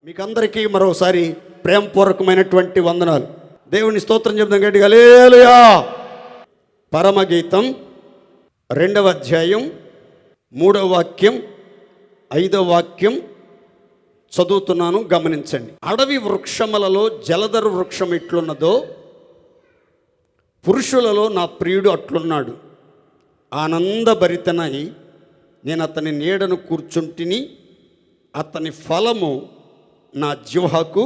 మీకు అందరికీ మరోసారి ప్రేమపూర్వకమైనటువంటి వందనాలు. దేవుని స్తోత్రం చెప్తాం గట్టిగా హల్లెలూయా. పరమగీతం 2వ అధ్యాయం 3వ వాక్యం 5వ వాక్యం చదువుతున్నాను, గమనించండి. అడవి వృక్షములలో జలధరు వృక్షం ఎట్లున్నదో పురుషులలో నా ప్రియుడు అట్లున్నాడు. ఆనందభరితనై నేను అతని నీడను కూర్చుంటిని, అతని ఫలము నా జిహ్వకు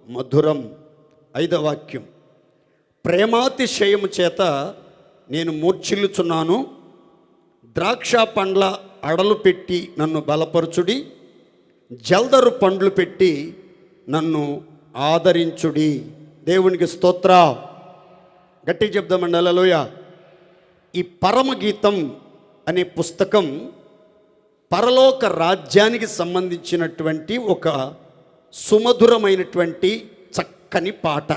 మధురం. 5వ వాక్యం, ప్రేమాతిశయము చేత నేను మూర్ఛిల్లుచున్నాను, ద్రాక్ష పండ్ల అడలు పెట్టి నన్ను బలపరచుడి, జల్దరు పండ్లు పెట్టి నన్ను ఆదరించుడి. దేవునికి స్తోత్ర. గట్టి చెప్దామండి హల్లెలూయా. ఈ పరమగీతం అనే పుస్తకం పరలోక రాజ్యానికి సంబంధించినటువంటి ఒక సుమధురమైనటువంటి చక్కని పాట.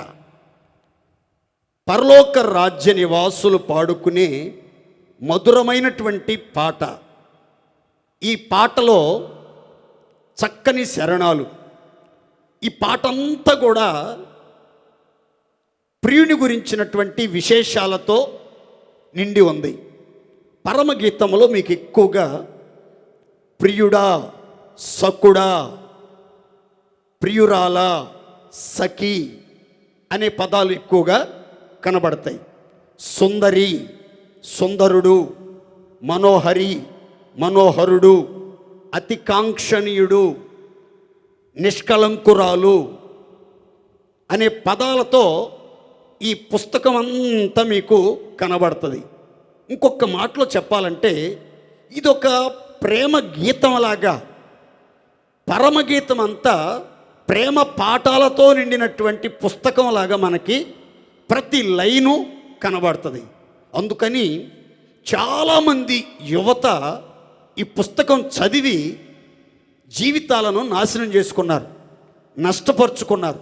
పరలోక రాజ్య నివాసులు పాడుకునే మధురమైనటువంటి పాట. ఈ పాటలో చక్కని శరణాలు. ఈ పాట అంతా కూడా ప్రియుని గురించినటువంటి విశేషాలతో నిండి ఉంది. పరమగీతంలో మీకు ఎక్కువగా ప్రియుడా, సకుడా, ప్రియురాలా, సఖి అనే పదాలు ఎక్కువగా కనబడతాయి. సుందరి, సుందరుడు, మనోహరి, మనోహరుడు, అతి కాంక్షణీయుడు, నిష్కలంకురాలు అనే పదాలతో ఈ పుస్తకం అంతా మీకు కనబడుతుంది. ఇంకొక మాటలో చెప్పాలంటే ఇదొక ప్రేమ గీతంలాగా, పరమగీతం అంతా ప్రేమ పాఠాలతో నిండినటువంటి పుస్తకంలాగా మనకి ప్రతి లైను కనబడుతుంది. అందుకని చాలామంది యువత ఈ పుస్తకం చదివి జీవితాలను నాశనం చేసుకున్నారు, నష్టపరుచుకున్నారు.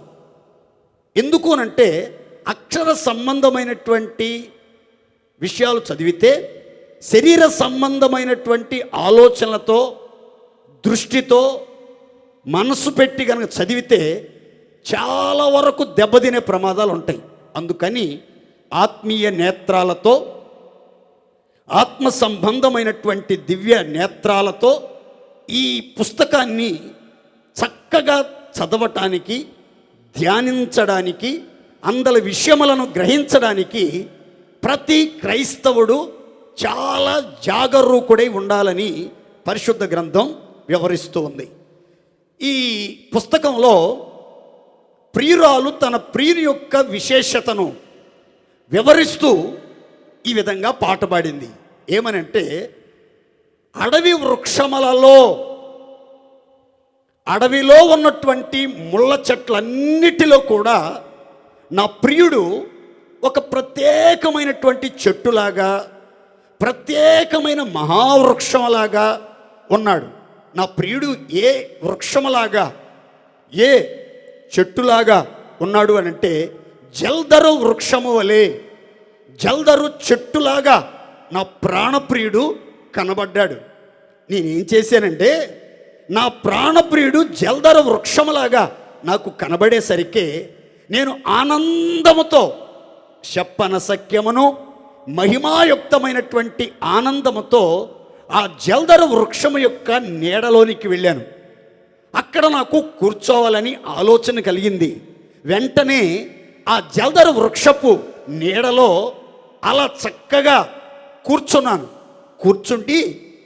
ఎందుకు అనంటే అక్షర సంబంధమైనటువంటి విషయాలు చదివితే శరీర సంబంధమైనటువంటి ఆలోచనలతో, దృష్టితో, మనసు పెట్టి కనుక చదివితే చాలా వరకు దెబ్బతినే ప్రమాదాలు ఉంటాయి. అందుకని ఆత్మీయ నేత్రాలతో, ఆత్మ సంబంధమైనటువంటి దివ్య నేత్రాలతో ఈ పుస్తకాన్ని చక్కగా చదవటానికి, ధ్యానించడానికి, అందల విషయములను గ్రహించడానికి ప్రతి క్రైస్తవుడు చాలా జాగరూకుడై ఉండాలని పరిశుద్ధ గ్రంథం వివరిస్తూ ఉంది. ఈ పుస్తకంలో ప్రియురాలు తన ప్రియుని యొక్క విశేషతను వివరిస్తూ ఈ విధంగా పాట పాడింది. ఏమనంటే, అడవి వృక్షములలో, అడవిలో ఉన్నటువంటి ముళ్ళ చెట్లన్నిటిలో కూడా నా ప్రియుడు ఒక ప్రత్యేకమైనటువంటి చెట్టులాగా, ప్రత్యేకమైన మహావృక్షంలాగా ఉన్నాడు. నా ప్రియుడు ఏ వృక్షములాగా, ఏ చెట్టులాగా ఉన్నాడు అని అంటే జల్దరు వృక్షము వలె, జల్దరు చెట్టులాగా నా ప్రాణప్రియుడు కనబడ్డాడు. నేనేం చేశానంటే, నా ప్రాణప్రియుడు జల్దరు వృక్షములాగా నాకు కనబడేసరికి నేను ఆనందముతో, చెప్పనసఖ్యమును మహిమాయుక్తమైనటువంటి ఆనందముతో ఆ జల్దరు వృక్షము యొక్క నీడలోనికి వెళ్ళాను. అక్కడ నాకు కూర్చోవాలని ఆలోచన కలిగింది. వెంటనే ఆ జల్దరు వృక్షపు నీడలో అలా చక్కగా కూర్చున్నాను. కూర్చుండి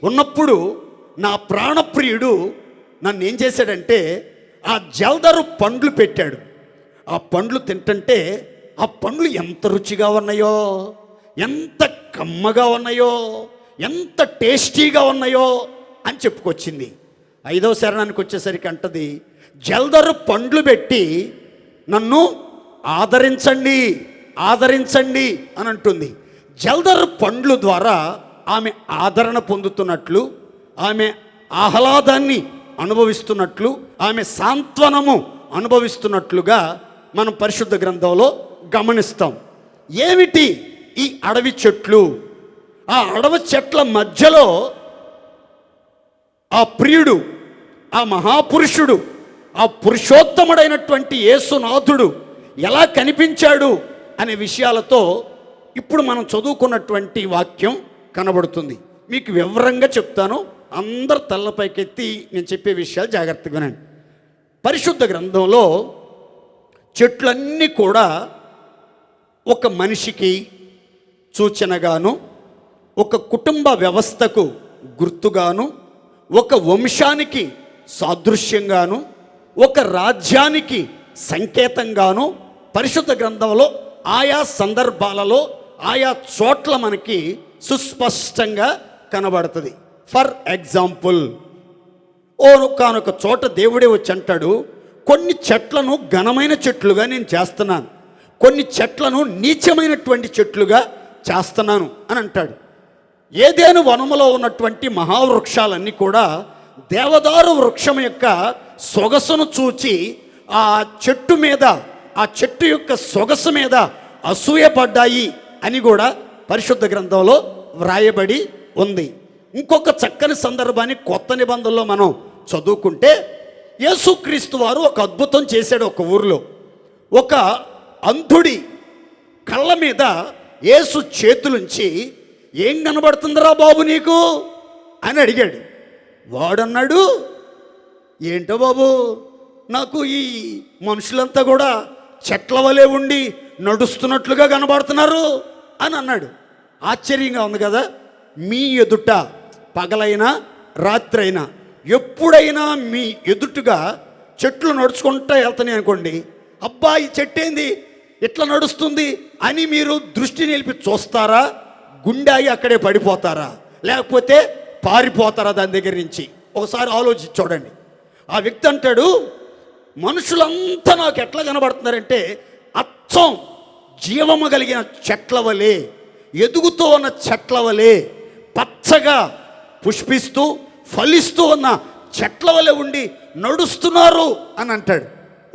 ఉన్నప్పుడు నా ప్రాణప్రియుడు నన్ను ఏం చేశాడంటే ఆ జల్దరు పండ్లు పెట్టాడు. ఆ పండ్లు తింటుంటే ఆ పండ్లు ఎంత రుచిగా ఉన్నాయో, ఎంత కమ్మగా ఉన్నాయో, ఎంత టేస్టీగా ఉన్నాయో అని చెప్పుకొచ్చింది. 5వ శరణానికి వచ్చేసరికి అంటది, జల్దరు పండ్లు పెట్టి నన్ను ఆదరించండి, ఆదరించండి అని అంటుంది. జల్దరు పండ్లు ద్వారా ఆమె ఆదరణ పొందుతున్నట్లు, ఆమె ఆహ్లాదాన్ని అనుభవిస్తున్నట్లు, ఆమె సాంత్వనము అనుభవిస్తున్నట్లుగా మనం పరిశుద్ధ గ్రంథంలో గమనిస్తాం. ఏమిటి ఈ అడవి చెట్లు? ఆ అడవి చెట్ల మధ్యలో ఆ ప్రియుడు, ఆ మహాపురుషుడు, ఆ పురుషోత్తముడైనటువంటి యేసునాథుడు ఎలా కనిపించాడు అనే విషయాలతో ఇప్పుడు మనం చదువుకున్నటువంటి వాక్యం కనబడుతుంది. మీకు వివరంగా చెప్తాను, అందరు తలపైకెత్తి నేను చెప్పే విషయాలు జాగ్రత్తగా వినండి. పరిశుద్ధ గ్రంథంలో చెట్లన్నీ కూడా ఒక మనిషికి సూచనగాను, ఒక కుటుంబ వ్యవస్థకు గుర్తుగాను, ఒక వంశానికి సాదృశ్యంగాను, ఒక రాజ్యానికి సంకేతంగాను పరిశుద్ధ గ్రంథంలో ఆయా సందర్భాలలో ఆయా చోట్ల మనకి సుస్పష్టంగా కనబడుతుంది. ఫర్ ఎగ్జాంపుల్, ఒకానొక చోట దేవుడే వచ్చి అంటాడు, కొన్ని చెట్లను ఘనమైన చెట్లుగా నేను చేస్తున్నాను, కొన్ని చెట్లను నీచమైనటువంటి చెట్లుగా చేస్తున్నాను అని అంటాడు. ఏదేను వనములో ఉన్నటువంటి మహావృక్షాలన్నీ కూడా దేవదారు వృక్షం యొక్క సొగసును చూచి ఆ చెట్టు మీద, ఆ చెట్టు యొక్క సొగసు మీద అసూయపడ్డాయి అని కూడా పరిశుద్ధ గ్రంథంలో వ్రాయబడి ఉంది. ఇంకొక చక్కని సందర్భాన్ని కొత్త నిబంధనలో మనం చదువుకుంటే, యేసుక్రీస్తు వారు ఒక అద్భుతం చేశాడు. ఒక ఊరిలో ఒక అంధుడి కళ్ళ మీద యేసు చేతులుంచి, ఏం కనబడుతుందిరా బాబు నీకు అని అడిగాడు. వాడన్నాడు, ఏంటో బాబు, నాకు ఈ మనుషులంతా కూడా చెట్ల వలె ఉండి నడుస్తున్నట్లుగా కనబడుతున్నారు అని అన్నాడు. ఆశ్చర్యంగా ఉంది కదా. మీ ఎదుట పగలైనా రాత్రైనా ఎప్పుడైనా మీ ఎదుటుగా చెట్లు నడుచుకుంటూ వెళ్తాయి అనుకోండి, అబ్బా ఈ చెట్టు ఏంది ఇట్లా నడుస్తుంది అని మీరు దృష్టి నిలిపి చూస్తారా? గుండాయి అక్కడే పడిపోతారా? లేకపోతే పారిపోతారా దాని దగ్గర నుంచి? ఒకసారి ఆలోచించి చూడండి. ఆ వ్యక్తి అంటాడు, మనుషులంతా నాకు ఎట్లా కనబడుతున్నారంటే అచ్చం జీవము కలిగిన చెట్ల వలె, ఎదుగుతూ ఉన్న చెట్ల వలె, పచ్చగా పుష్పిస్తూ ఫలిస్తూ ఉన్న చెట్ల వలె ఉండి నడుస్తున్నారు అని అంటాడు.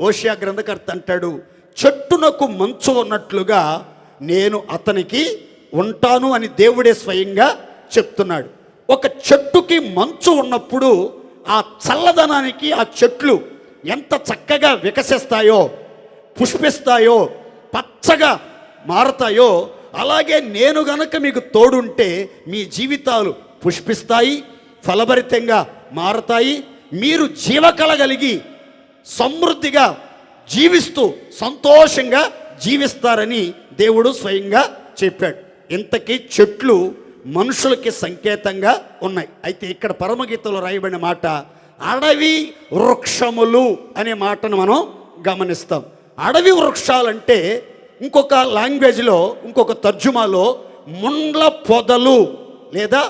ఓషియా గ్రంథకర్త అంటాడు, చెట్టునకు మంచు ఉన్నట్లుగా నేను అతనికి ఉంటాను అని దేవుడే స్వయంగా చెప్తున్నాడు. ఒక చెట్టుకి మంచు ఉన్నప్పుడు ఆ చల్లదనానికి ఆ చెట్లు ఎంత చక్కగా వికసిస్తాయో, పుష్పిస్తాయో, పచ్చగా మారతాయో, అలాగే నేను గనక మీకు తోడుంటే మీ జీవితాలు పుష్పిస్తాయి, ఫలభరితంగా మారతాయి, మీరు జీవకళ కలిగి సమృద్ధిగా జీవిస్తూ సంతోషంగా జీవిస్తారని దేవుడు స్వయంగా చెప్పాడు. ఇంతకీ చెట్లు మనుషులకి సంకేతంగా ఉన్నాయి. అయితే ఇక్కడ పరమగీతలో రాయబడిన మాట అడవి వృక్షములు అనే మాటను మనం గమనిస్తాం. అడవి వృక్షాలంటే ఇంకొక లాంగ్వేజ్లో, ఇంకొక తర్జుమాలో ముండ్ల పొదలు లేదా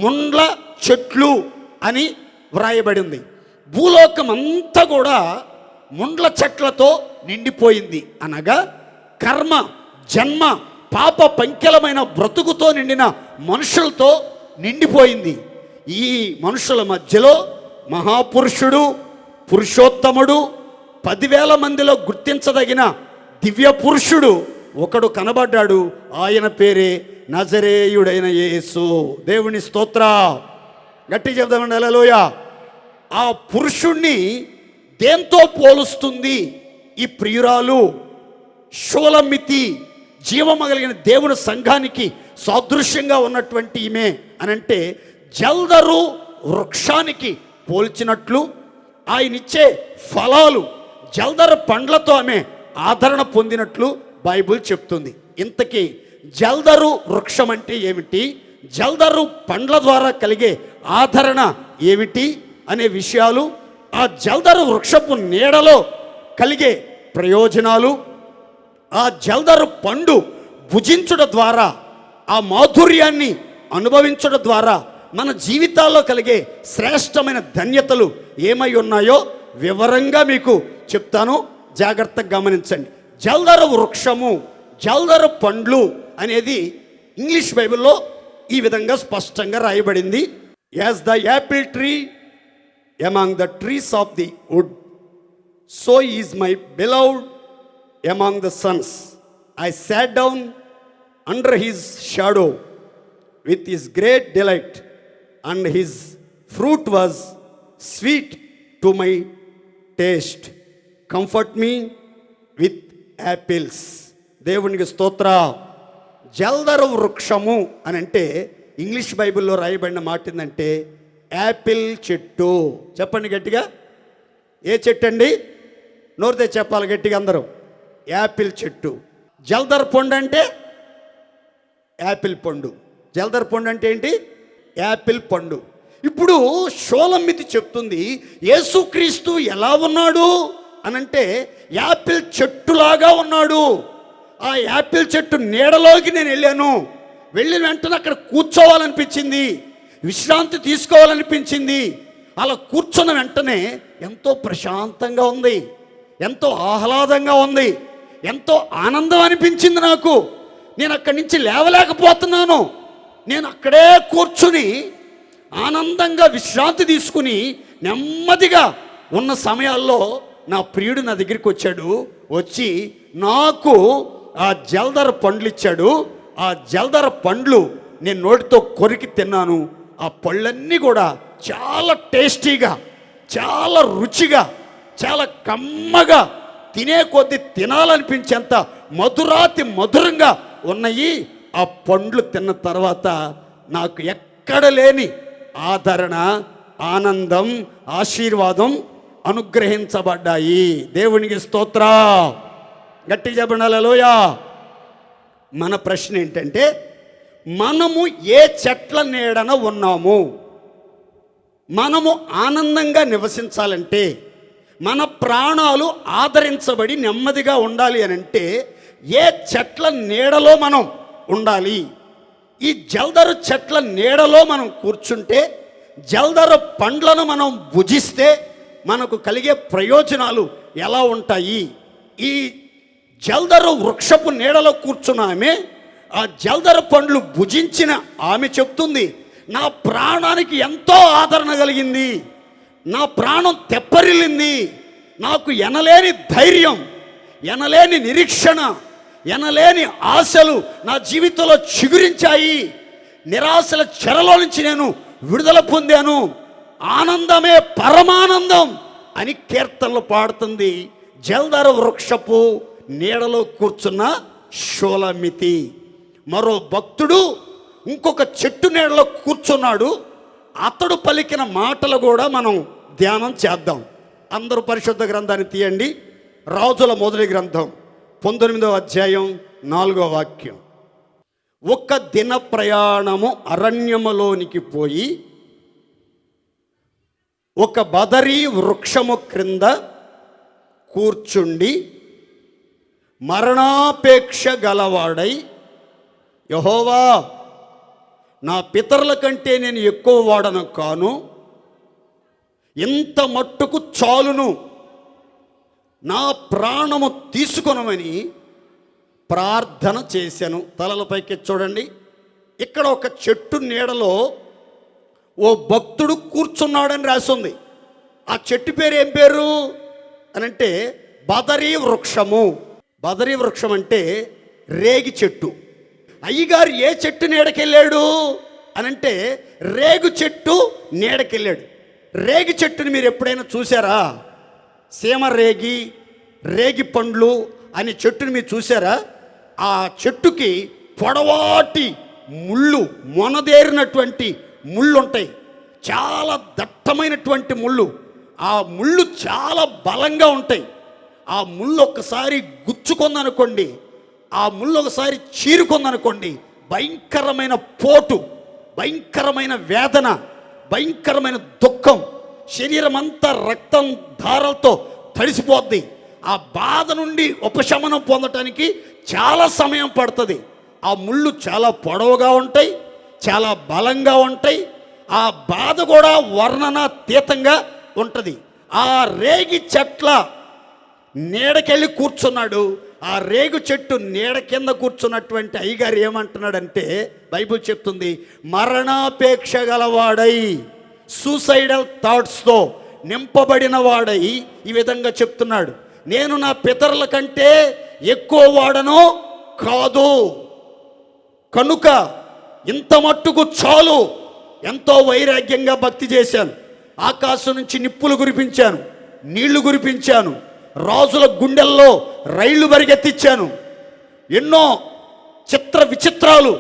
ముండ్ల చెట్లు అని వ్రాయబడింది. భూలోకం అంతా కూడా ముండ్ల చెట్లతో నిండిపోయింది. అనగా కర్మ, జన్మ, పాప పంకెలమైన బ్రతుకుతో నిండిన మనుషులతో నిండిపోయింది. ఈ మనుషుల మధ్యలో మహాపురుషుడు, పురుషోత్తముడు, 10,000 మందిలో గుర్తించదగిన దివ్య పురుషుడు ఒకడు కనబడ్డాడు. ఆయన పేరే నజరేయుడైన యేసు. దేవుని స్తోత్ర, గట్టి చెప్దామండి హల్లెలూయా. ఆ పురుషుణ్ణి దేంతో పోలుస్తుంది ఈ ప్రియురాలు? షూలమితి, జీవమగలిగిన దేవుని సంఘానికి సాదృశ్యంగా ఉన్నటువంటి ఈమె అనంటే జల్దరు వృక్షానికి పోల్చినట్లు, ఆయనిచ్చే ఫలాలు జల్దరు పండ్లతో ఆమె ఆదరణ పొందినట్లు బైబిల్ చెప్తుంది. ఇంతకీ జల్దరు వృక్షం అంటే ఏమిటి, జల్దరు పండ్ల ద్వారా కలిగే ఆదరణ ఏమిటి అనే విషయాలు, ఆ జల్దరు వృక్షపు నీడలో కలిగే ప్రయోజనాలు, ఆ జల్దరు పండు భుజించుట ద్వారా ఆ మాధుర్యాన్ని అనుభవించడం ద్వారా మన జీవితాల్లో కలిగే శ్రేష్టమైన ధన్యతలు ఏమై ఉన్నాయో వివరంగా మీకు చెప్తాను, జాగ్రత్తగా గమనించండి. జల్దరు వృక్షము, జల్దరు పండ్లు అనేది ఇంగ్లీష్ బైబిల్లో ఈ విధంగా స్పష్టంగా రాయబడింది. As the apple tree among the trees of the wood, so is my beloved among the sons. I sat down under his shadow with his great delight, and his fruit was sweet to my taste comfort me with apples. దేవునికి స్తోత్ర. జల్దర వృక్షము అని అంటే English బైబిల్లో రాయబడిన మాట ఏంటంటే Apple చెట్టు. చెప్పండి గట్టిగా, ఏ చెట్టు అండి? నోరితే చెప్పాలి గట్టిగా అందరూ. యాపిల్ చెట్టు. జల్దర్ పండు అంటే యాపిల్ పండు. జల్దర్ పండు అంటే ఏంటి? యాపిల్ పండు. ఇప్పుడు షోలమ్మితి చెప్తుంది యేసుక్రీస్తు ఎలా ఉన్నాడు అనంటే యాపిల్ చెట్టులాగా ఉన్నాడు. ఆ యాపిల్ చెట్టు నీడలోకి నేను వెళ్ళాను. వెళ్ళిన వెంటనే అక్కడ కూర్చోవాలనిపించింది, విశ్రాంతి తీసుకోవాలనిపించింది. అలా కూర్చున్న వెంటనే ఎంతో ప్రశాంతంగా ఉంది, ఎంతో ఆహ్లాదంగా ఉంది, ఎంతో ఆనందం అనిపించింది నాకు. నేను అక్కడి నుంచి లేవలేకపోతున్నాను. నేను అక్కడే కూర్చుని ఆనందంగా విశ్రాంతి తీసుకుని నెమ్మదిగా ఉన్న సమయాల్లో నా ప్రియుడు నా దగ్గరికి వచ్చాడు. వచ్చి నాకు ఆ జల్దర పండ్లు ఇచ్చాడు. ఆ జల్దర పండ్లు నేను నోటితో కొరికి తిన్నాను. ఆ పళ్ళన్నీ కూడా చాలా టేస్టీగా, చాలా రుచిగా, చాలా కమ్మగా, తినే కొద్దీ తినాలనిపించేంత మధురాతి మధురంగా ఉన్నాయి. ఆ పండ్లు తిన్న తర్వాత నాకు ఎక్కడ లేని ఆదరణ, ఆనందం, ఆశీర్వాదం అనుగ్రహించబడ్డాయి. దేవునికి స్తోత్ర. గట్టి చెప్పండి హల్లెలూయా. మన ప్రశ్న ఏంటంటే మనము ఏ చెట్ల నీడన ఉన్నాము? మనము ఆనందంగా నివసించాలంటే, మన ప్రాణాలు ఆదరించబడి నెమ్మదిగా ఉండాలి అని అంటే ఏ చెట్ల నీడలో మనం ఉండాలి? ఈ జల్దరు చెట్ల నీడలో మనం కూర్చుంటే, జల్దరు పండ్లను మనం భుజిస్తే మనకు కలిగే ప్రయోజనాలు ఎలా ఉంటాయి? ఈ జల్దరు వృక్షపు నీడలో కూర్చున్న ఆమె, ఆ జల్దరు పండ్లు భుజించిన ఆమె చెప్తుంది, నా ప్రాణానికి ఎంతో ఆదరణ కలిగింది, నా ప్రాణం తెప్పరిల్లింది, నాకు ఎనలేని ధైర్యం, ఎనలేని నిరీక్షణ, ఎనలేని ఆశలు నా జీవితంలో చిగురించాయి. నిరాశల చెరలో నుంచి నేను విడుదల పొందాను. ఆనందమే పరమానందం అని కీర్తనలు పాడుతుంది జల్దర వృక్షపు నీడలో కూర్చున్న షోలమితి. మరో భక్తుడు ఇంకొక చెట్టు నీడలో కూర్చున్నాడు. అతడు పలికిన మాటలు కూడా మనం ధ్యానం చేద్దాం. అందరూ పరిశుద్ధ గ్రంథాన్ని తీయండి. రాజుల మొదటి గ్రంథం 19వ అధ్యాయం 4వ వాక్యం. ఒక దిన ప్రయాణము అరణ్యములోనికి పోయి ఒక బదరీ వృక్షము క్రింద కూర్చుండి మరణాపేక్ష గలవాడై, యెహోవా, నా పితరుల కంటే నేను ఎక్కువ వాడను కాను, ఇంత మట్టుకు చాలును, నా ప్రాణము తీసుకొనమని ప్రార్థన చేశాను. తలలపైకి చూడండి. ఇక్కడ ఒక చెట్టు నీడలో ఓ భక్తుడు కూర్చున్నాడని రాసింది. ఆ చెట్టు పేరు ఏం పేరు అనంటే బదరీ వృక్షము. బదరీ వృక్షం అంటే రేగి చెట్టు. అయ్యగారు ఏ చెట్టు నీడకెళ్ళాడు అనంటే రేగు చెట్టు నీడకెళ్ళాడు. రేగి చెట్టుని మీరు ఎప్పుడైనా చూసారా? సీమ రేగి, రేగి పండ్లు అనే చెట్టుని మీరు చూసారా? ఆ చెట్టుకి పొడవాటి ముళ్ళు, మొనదేరినటువంటి ముళ్ళు ఉంటాయి. చాలా దట్టమైనటువంటి ముళ్ళు. ఆ ముళ్ళు చాలా బలంగా ఉంటాయి. ఆ ముళ్ళు ఒక్కసారి గుచ్చుకుందనుకోండి, ఆ ముళ్ళు ఒకసారి చీరుకుందనుకోండి, భయంకరమైన పోటు, భయంకరమైన వేదన, భయంకరమైన దుఃఖం, శరీరం అంతా రక్తం ధారలతో తడిసిపోద్ది. ఆ బాధ నుండి ఉపశమనం పొందటానికి చాలా సమయం పడుతుంది. ఆ ముళ్ళు చాలా పొడవుగా ఉంటాయి, చాలా బలంగా ఉంటాయి. ఆ బాధ కూడా వర్ణనాతీతంగా ఉంటుంది. ఆ రేగి చెట్ల నీడకెళ్ళి కూర్చున్నాడు. ఆ రేగు చెట్టు నీడ కింద కూర్చున్నటువంటి అయ్యగారు ఏమంటున్నాడంటే, బైబిల్ చెప్తుంది, మరణాపేక్ష గలవాడై, సూసైడల్ థాట్స్తో నింపబడిన వాడై ఈ విధంగా చెప్తున్నాడు, నేను నా పితరుల కంటే ఎక్కువ వాడను కాదు, కనుక ఇంత మట్టుకు చాలు. ఎంతో వైరాగ్యంగా భక్తి చేశాను, ఆకాశం నుంచి నిప్పులు కురిపించాను, నీళ్లు కురిపించాను, రాజుల గుండెల్లో రైళ్లు పరిగెత్తించాను, ఎన్నో చిత్ర విచిత్రాలు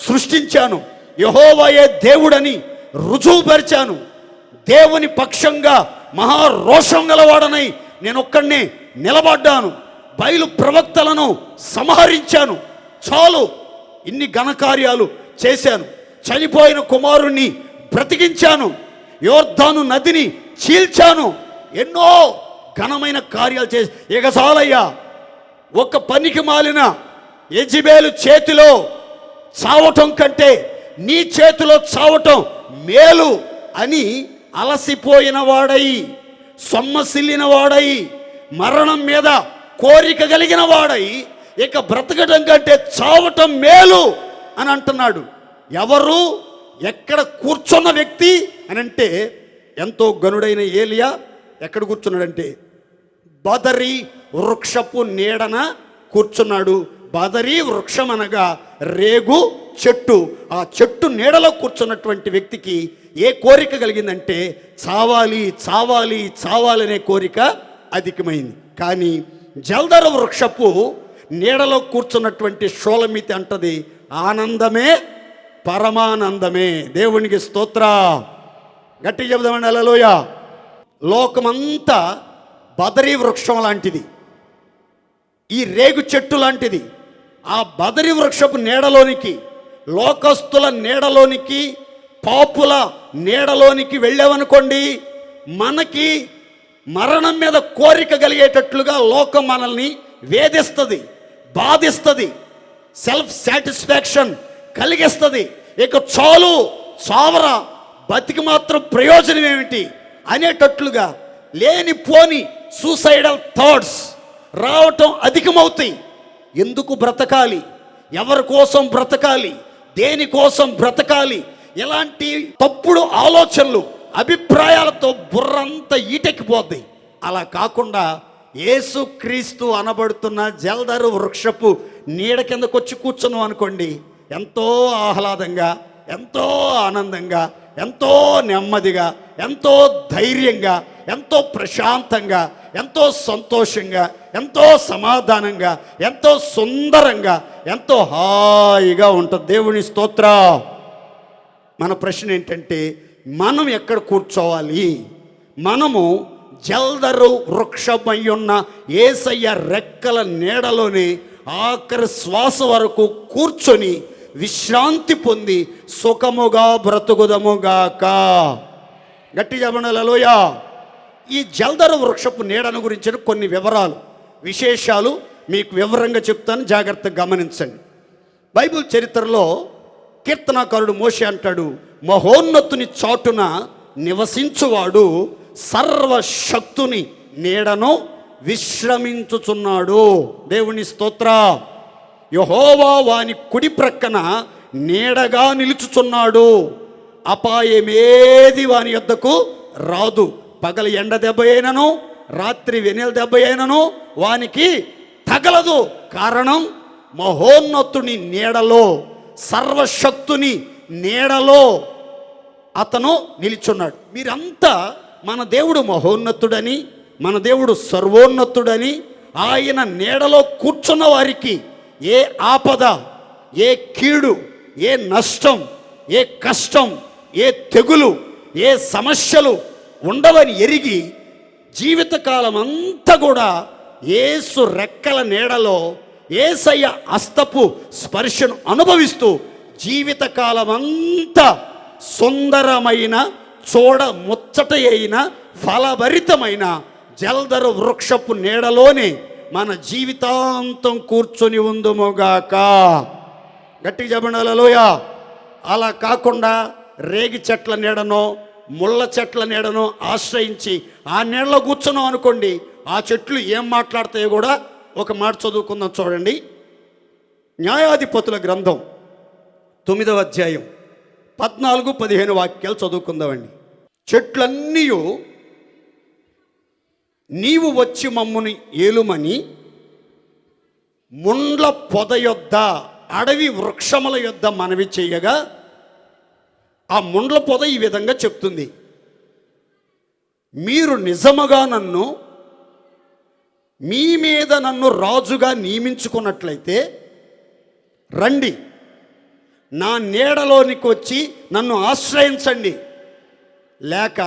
సృష్టించాను, యెహోవాయే దేవుడని రుజువుపరిచాను, దేవుని పక్షంగా మహారోషం గలవాడనై నేను ఒక్కడినే నిలబడ్డాను, బయలు ప్రవక్తలను సంహరించాను, చాలు ఇన్ని ఘనకార్యాలు చేశాను, చనిపోయిన కుమారుణ్ణి బ్రతికించాను, యోర్దాను నదిని చీల్చాను, ఎన్నో ఘనమైన కార్యాలు చేసి ఇక చాలయ్యా, ఒక పనికి మాలిన యెజెబెలు చేతిలో చావటం కంటే నీ చేతిలో చావటం మేలు అని అలసిపోయిన వాడై, సొమ్మసిల్లిన వాడై, మరణం మీద కోరిక కలిగిన వాడై ఇక బ్రతకడం కంటే చావటం మేలు అని అంటున్నాడు. ఎవరు, ఎక్కడ కూర్చున్న వ్యక్తి అని అంటే ఎంతో గనుడైన ఏలియా ఎక్కడ కూర్చున్నాడంటే బదరి వృక్షపు నీడన కూర్చున్నాడు. బదరి వృక్షం అనగా రేగు చెట్టు. ఆ చెట్టు నీడలో కూర్చున్నటువంటి వ్యక్తికి ఏ కోరిక కలిగిందంటే చావాలి చావాలి చావాలనే కోరిక అధికమైంది. కానీ జల్దర వృక్షపు నీడలో కూర్చున్నటువంటి షోలమితి అంటది ఆనందమే పరమానందమే. దేవునికి స్తోత్ర. గట్టి చెబుదామండి హల్లెలూయా. లోకమంతా బదరీ వృక్షం లాంటిది, ఈ రేగు చెట్టు లాంటిది. ఆ బదరీ వృక్షపు నీడలోనికి, లోకస్తుల నీడలోనికి, పాపుల నీడలోనికి వెళ్ళామనుకోండి, మనకి మరణం మీద కోరిక కలిగేటట్లుగా లోకం మనల్ని వేధిస్తుంది, బాధిస్తుంది, సెల్ఫ్ సాటిస్ఫాక్షన్ కలిగిస్తుంది. ఇక చాలు చావరా, బతికి మాత్రం ప్రయోజనం ఏమిటి అనేటట్లుగా లేనిపోని సూసైడల్ థాట్స్ రావటం అధికమవుతాయి. ఎందుకు బ్రతకాలి, ఎవరి కోసం బ్రతకాలి, దేనికోసం బ్రతకాలి, ఇలాంటి తప్పుడు ఆలోచనలు అభిప్రాయాలతో బుర్రంతా ఈటెక్కిపోద్ది. అలా కాకుండా యేసుక్రీస్తు అనబడుతున్న జల్దరు వృక్షపు నీడ కిందకు వచ్చి కూర్చున్నాం అనుకోండి, ఎంతో ఆహ్లాదంగా, ఎంతో ఆనందంగా, ఎంతో నెమ్మదిగా, ఎంతో ధైర్యంగా, ఎంతో ప్రశాంతంగా, ఎంతో సంతోషంగా, ఎంతో సమాధానంగా, ఎంతో సుందరంగా, ఎంతో హాయిగా ఉంటుంది. దేవుని స్తోత్ర. మన ప్రశ్న ఏంటంటే మనం ఎక్కడ కూర్చోవాలి? మనము జల్దరు వృక్షమై ఉన్న యేసయ్య రెక్కల నీడలోనే ఆఖరి శ్వాస వరకు కూర్చొని విశ్రాంతి పొంది సుఖముగా బ్రతుకుదముగాక. గట్టి చెప్పండి హల్లెలూయా. ఈ జల్దరు వృక్షపు నీడను గురించిన కొన్ని వివరాలు, విశేషాలు మీకు వివరంగా చెప్తాను, జాగ్రత్తగా గమనించండి. బైబిల్ చరిత్రలో కీర్తనాకారుడు మోషే అంటాడు, మహోన్నతుని చాటున నివసించువాడు సర్వశక్తుని నీడను విశ్రమించుచున్నాడు. దేవుని స్తోత్ర. యెహోవా వాని కుడి ప్రక్కన నీడగా నిలుచుచున్నాడు, అపాయమేది వాని యొద్దకు రాదు. పగలు ఎండ దెబ్బ అయినను, రాత్రి వెన్నెల దెబ్బ అయినను వానికి తగలదు. కారణం మహోన్నతుని నీడలో, సర్వశక్తుని నీడలో అతను నిలిచున్నాడు. మీరంతా మన దేవుడు మహోన్నతుడని, మన దేవుడు సర్వోన్నతుడని, ఆయన నీడలో కూర్చున్న వారికి ఏ ఆపద, ఏ కీడు, ఏ నష్టం, ఏ కష్టం, ఏ తెగులు, ఏ సమస్యలు ఉండవని ఎరిగి జీవితకాలం అంతా కూడా యేసు రెక్కల నీడలో యేసయ్య హస్తపు స్పర్శను అనుభవిస్తూ జీవితకాలం అంతా సుందరమైన, చూడ ముచ్చట అయిన, ఫలభరితమైన జల్దరు వృక్షపు నీడలోనే మన జీవితాంతం కూర్చొని ఉందుముగాక. గట్టిగా చెప్పండి హల్లెలూయా. అలా కాకుండా రేగి చెట్ల నీడనో, ముళ్ళ చెట్ల నీడనో ఆశ్రయించి ఆ నీడలో కూర్చున్నాం అనుకోండి, ఆ చెట్లు ఏం మాట్లాడతాయో కూడా ఒక మాట చదువుకుందాం. చూడండి, న్యాయాధిపతుల గ్రంథం 9వ అధ్యాయం 14-15 వాక్యాలు చదువుకుందామండి. చెట్లన్నీ నీవు వచ్చి మమ్ముని ఏలుమని ముండ్ల పొద యొద్ద, అడవి వృక్షముల యొద్ద మనవి చేయగా, ఆ ముండ్ల పొద ఈ విధంగా చెప్తుంది, మీరు నిజముగా మీ మీద నన్ను రాజుగా నియమించుకున్నట్లయితే రండి, నా నీడలోనికి వచ్చి నన్ను ఆశ్రయించండి, లేక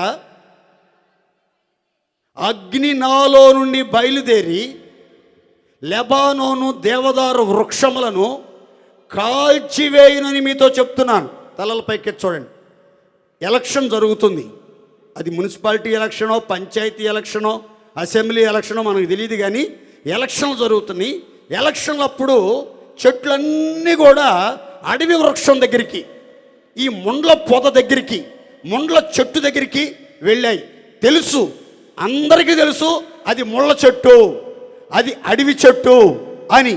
అగ్ని నాలో నుండి బయలుదేరి లెబానోను దేవదారు వృక్షములను కాల్చివేయునని మీతో చెప్తున్నాను. తలల పైకి చూడండి. ఎలక్షన్ జరుగుతుంది. అది మున్సిపాలిటీ ఎలక్షనో, పంచాయతీ ఎలక్షనో, అసెంబ్లీ ఎలక్షనో మనకు తెలియదు, కానీ ఎలక్షన్లు జరుగుతున్నాయి. ఎలక్షన్లప్పుడు చెట్లన్నీ కూడా అడవి వృక్షం దగ్గరికి, ఈ ముండ్ల పొద దగ్గరికి, ముండ్ల చెట్టు దగ్గరికి వెళ్ళాయి. తెలుసు, అందరికీ తెలుసు అది ముళ్ళ చెట్టు, అది అడవి చెట్టు అని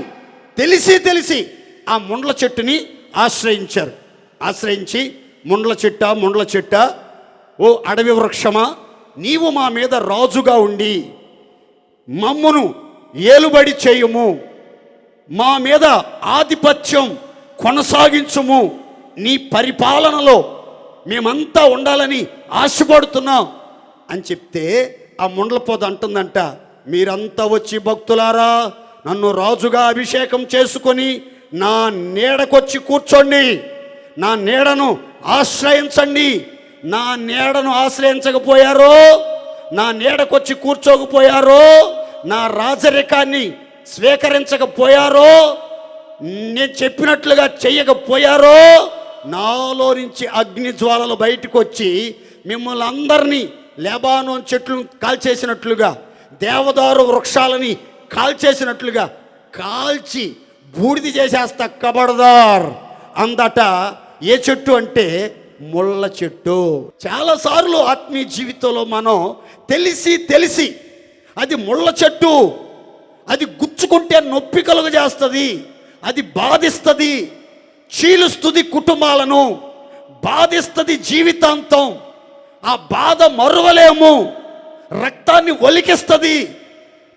తెలిసి ఆ ముండ్ల చెట్టుని ఆశ్రయించారు. ఆశ్రయించి ముండ్ల చెట్ట, ఓ అడవి వృక్షమా, నీవు మా మీద రాజుగా ఉండి మమ్మును ఏలుబడి చేయుము, మా మీద ఆధిపత్యం కొనసాగించుము, నీ పరిపాలనలో మేమంతా ఉండాలని ఆశపడుతున్నాం అని చెప్తే ఆ ముండ్ల పొద అంటుందంట, మీరంతా వచ్చి భక్తులారా నన్ను రాజుగా అభిషేకం చేసుకొని నా నీడకొచ్చి కూర్చోండి, నా నీడను ఆశ్రయించండి. నా నీడను ఆశ్రయించకపోయారో, నా నీడకొచ్చి కూర్చోకపోయారో, నా రాజరికాన్ని స్వీకరించకపోయారో, నేను చెప్పినట్లుగా చెయ్యకపోయారో, నాలో నుంచి అగ్ని జ్వాలలు బయటకు వచ్చి మిమ్మల్ని అందరినీ లెబానోన్ చెట్లను కాల్చేసినట్లుగా, దేవదారు వృక్షాలని కాల్చేసినట్లుగా కాల్చి బూడిది చేసేస్తా కబడదార్ అందట. ఏ చెట్టు అంటే ముళ్ళ చెట్టు. చాలాసార్లు ఆత్మీయ జీవితంలో మనం తెలిసి అది ముళ్ళ చెట్టు, అది గుచ్చుకుంటే నొప్పి కలుగజేస్తుంది, అది బాధిస్తుంది, చీలుస్తుంది, కుటుంబాలను బాధిస్తుంది జీవితాంతం. ఆ బాధ మరువలేము, రక్తాన్ని ఒలికిస్తుంది,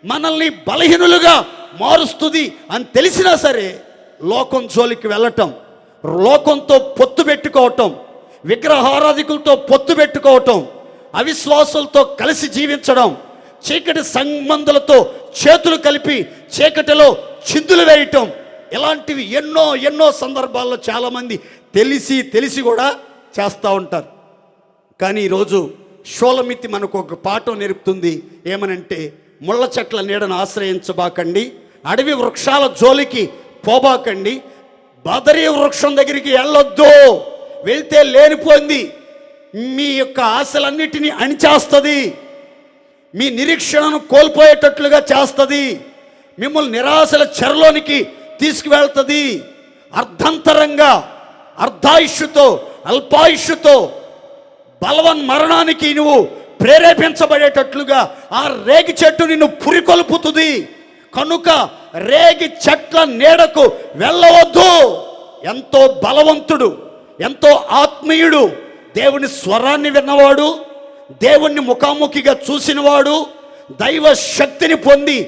మనల్ని బలహీనులుగా మారుస్తుంది అని తెలిసినా సరే లోకం జోలికి వెళ్ళటం, లోకంతో పొత్తు పెట్టుకోవటం, విగ్రహారాధికులతో పొత్తు పెట్టుకోవటం, అవిశ్వాసులతో కలిసి జీవించడం, చీకటి సంబంధులతో చేతులు కలిపి చీకటిలో చిందులు వేయటం, ఇలాంటివి ఎన్నో సందర్భాల్లో చాలామంది తెలిసి కూడా చేస్తూ ఉంటారు. కానీ ఈరోజు షోలమితి మనకు ఒక పాఠం నేర్పుతుంది. ఏమనంటే, ముళ్ళ చెట్ల నీడను ఆశ్రయించబాకండి, అడవి వృక్షాల జోలికి పోబాకండి, బదరీ వృక్షం దగ్గరికి వెళ్ళొద్దు. వెళ్తే లేనిపోయింది, మీ యొక్క ఆశలన్నిటినీ అణిచేస్తుంది, మీ నిరీక్షణను కోల్పోయేటట్లుగా చేస్తుంది, మిమ్మల్ని నిరాశల చెరలోనికి తీసుకువెళ్తుంది. అర్ధంతరంగా, అర్ధాయుష్యుతో, అల్పాయుష్యుతో బలవన్ మరణానికి నువ్వు ప్రేరేపించబడేటట్లుగా ఆ రేగి చెట్టు నిన్ను పురికొల్పుతుంది. కనుక రేగి చెట్ల నీడకు వెళ్ళవద్దు. ఎంతో బలవంతుడు, ఎంతో ఆత్మీయుడు, దేవుని స్వరాన్ని విన్నవాడు, దేవుణ్ణి ముఖాముఖిగా చూసినవాడు, దైవ శక్తిని పొంది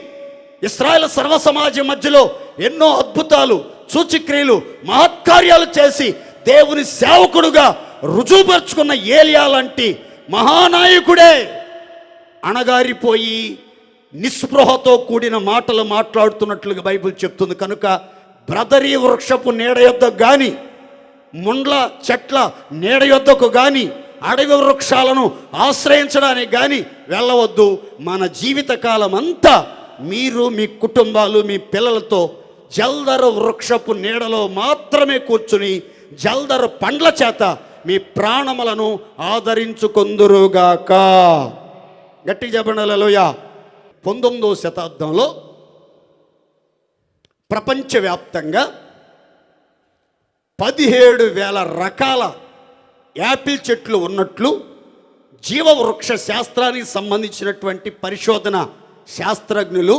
ఇశ్రాయేలు సర్వ సమాజం మధ్యలో ఎన్నో అద్భుతాలు, సూచక్రియలు, మహత్కార్యాలు చేసి దేవుని సేవకుడుగా రుజువుపరుచుకున్న ఏలియా లాంటి మహానాయకుడే అణగారిపోయి నిస్పృహతో కూడిన మాటలు మాట్లాడుతున్నట్లుగా బైబిల్ చెప్తుంది. కనుక బ్రదరీ వృక్షపు నీడ యొద్దకు కానీ, ముండ్ల చెట్ల నీడ యొద్దకు కానీ, అడవి వృక్షాలను ఆశ్రయించడానికి కానీ వెళ్ళవద్దు. మన జీవితకాలం అంతా మీరు, మీ కుటుంబాలు, మీ పిల్లలతో జల్దర వృక్షపు నీడలో మాత్రమే కూర్చుని జల్దర పండ్ల చేత మీ ప్రాణములను ఆదరించుకొందురుగాక. గట్టి చెప్పండి హల్లెలూయా. 19వ శతాబ్దంలో ప్రపంచవ్యాప్తంగా 17,000 రకాల యాపిల్ చెట్లు ఉన్నట్లు జీవవృక్ష శాస్త్రానికి సంబంధించినటువంటి పరిశోధన శాస్త్రజ్ఞులు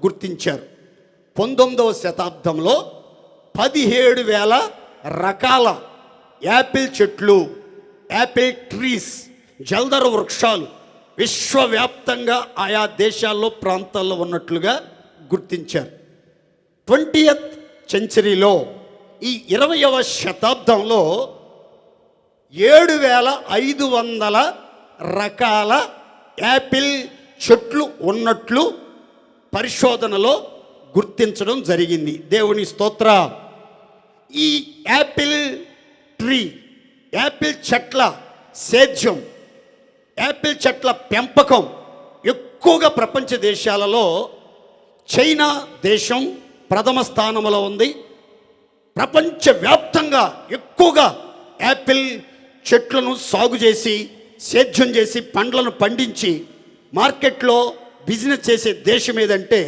గుర్తించారు. 19వ శతాబ్దంలో 17,000 రకాల యాపిల్ చెట్లు, యాపిల్ ట్రీస్, జల్దర వృక్షాలు విశ్వవ్యాప్తంగా ఆయా దేశాల్లో, ప్రాంతాల్లో ఉన్నట్లుగా గుర్తించారు. 20th సెంచరీలో, ఈ 20వ శతాబ్దంలో 7,500 రకాల యాపిల్ చెట్లు ఉన్నట్లు పరిశోధనలో గుర్తించడం జరిగింది. దేవుని స్తోత్ర. ఈ యాపిల్ ట్రీ, యాపిల్ చెట్ల సేద్యం, యాపిల్ చెట్ల పెంపకం ఎక్కువగా ప్రపంచ దేశాలలో చైనా దేశం ప్రథమ స్థానంలో ఉంది. ప్రపంచవ్యాప్తంగా ఎక్కువగా యాపిల్ చెట్లను సాగు చేసి సేద్యం చేసి పండ్లను పండించి మార్కెట్లో బిజినెస్ చేసే దేశం ఏదంటే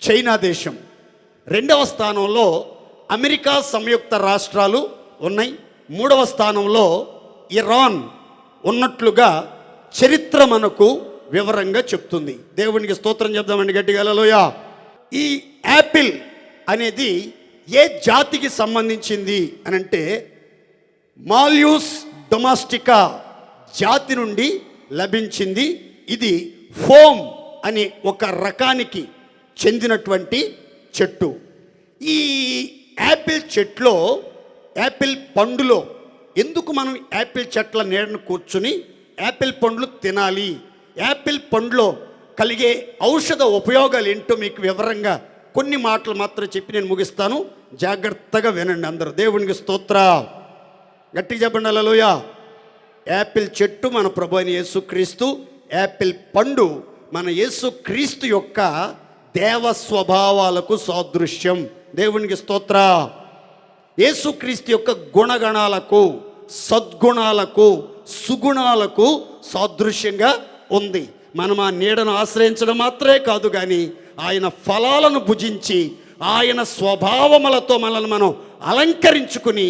చైనా దేశం. రెండవ స్థానంలో అమెరికా సంయుక్త రాష్ట్రాలు ఉన్నాయి. మూడవ స్థానంలో ఇరాన్ ఉన్నట్లుగా చరిత్ర మనకు వివరంగా చెప్తుంది. దేవునికి స్తోత్రం చెప్దామండి గట్టిగా హల్లెలూయా. ఈ యాపిల్ అనేది ఏ జాతికి సంబంధించింది అని అంటే మాల్యూస్ డొమాస్టికా జాతి నుండి లభించింది. ఇది ఫోమ్ అనే ఒక రకానికి చెందినటువంటి చెట్టు. ఈ యాపిల్ చెట్లో, యాపిల్ పండులో ఎందుకు మనం యాపిల్ చెట్ల నీడను కూర్చుని యాపిల్ పండ్లు తినాలి, యాపిల్ పండులో కలిగే ఔషధ ఉపయోగాలు ఏంటో మీకు వివరంగా కొన్ని మాటలు మాత్రం చెప్పి నేను ముగిస్తాను. జాగ్రత్తగా వినండి అందరూ. దేవునికి స్తోత్ర. గట్టిగా చెప్పండి హల్లెలూయా. యాపిల్ చెట్టు మన ప్రభు అయిన యేసుక్రీస్తు, యాపిల్ పండు మన యేసుక్రీస్తు యొక్క దేవ స్వభావాలకు సాదృశ్యం. దేవునికి స్తోత్ర. యేసుక్రీస్తు యొక్క గుణగణాలకు, సద్గుణాలకు, సుగుణాలకు సాదృశ్యంగా ఉంది. మనం ఆ నీడను ఆశ్రయించడం మాత్రమే కాదు, కానీ ఆయన ఫలాలను భుజించి ఆయన స్వభావములతో మనల్ని మనం అలంకరించుకుని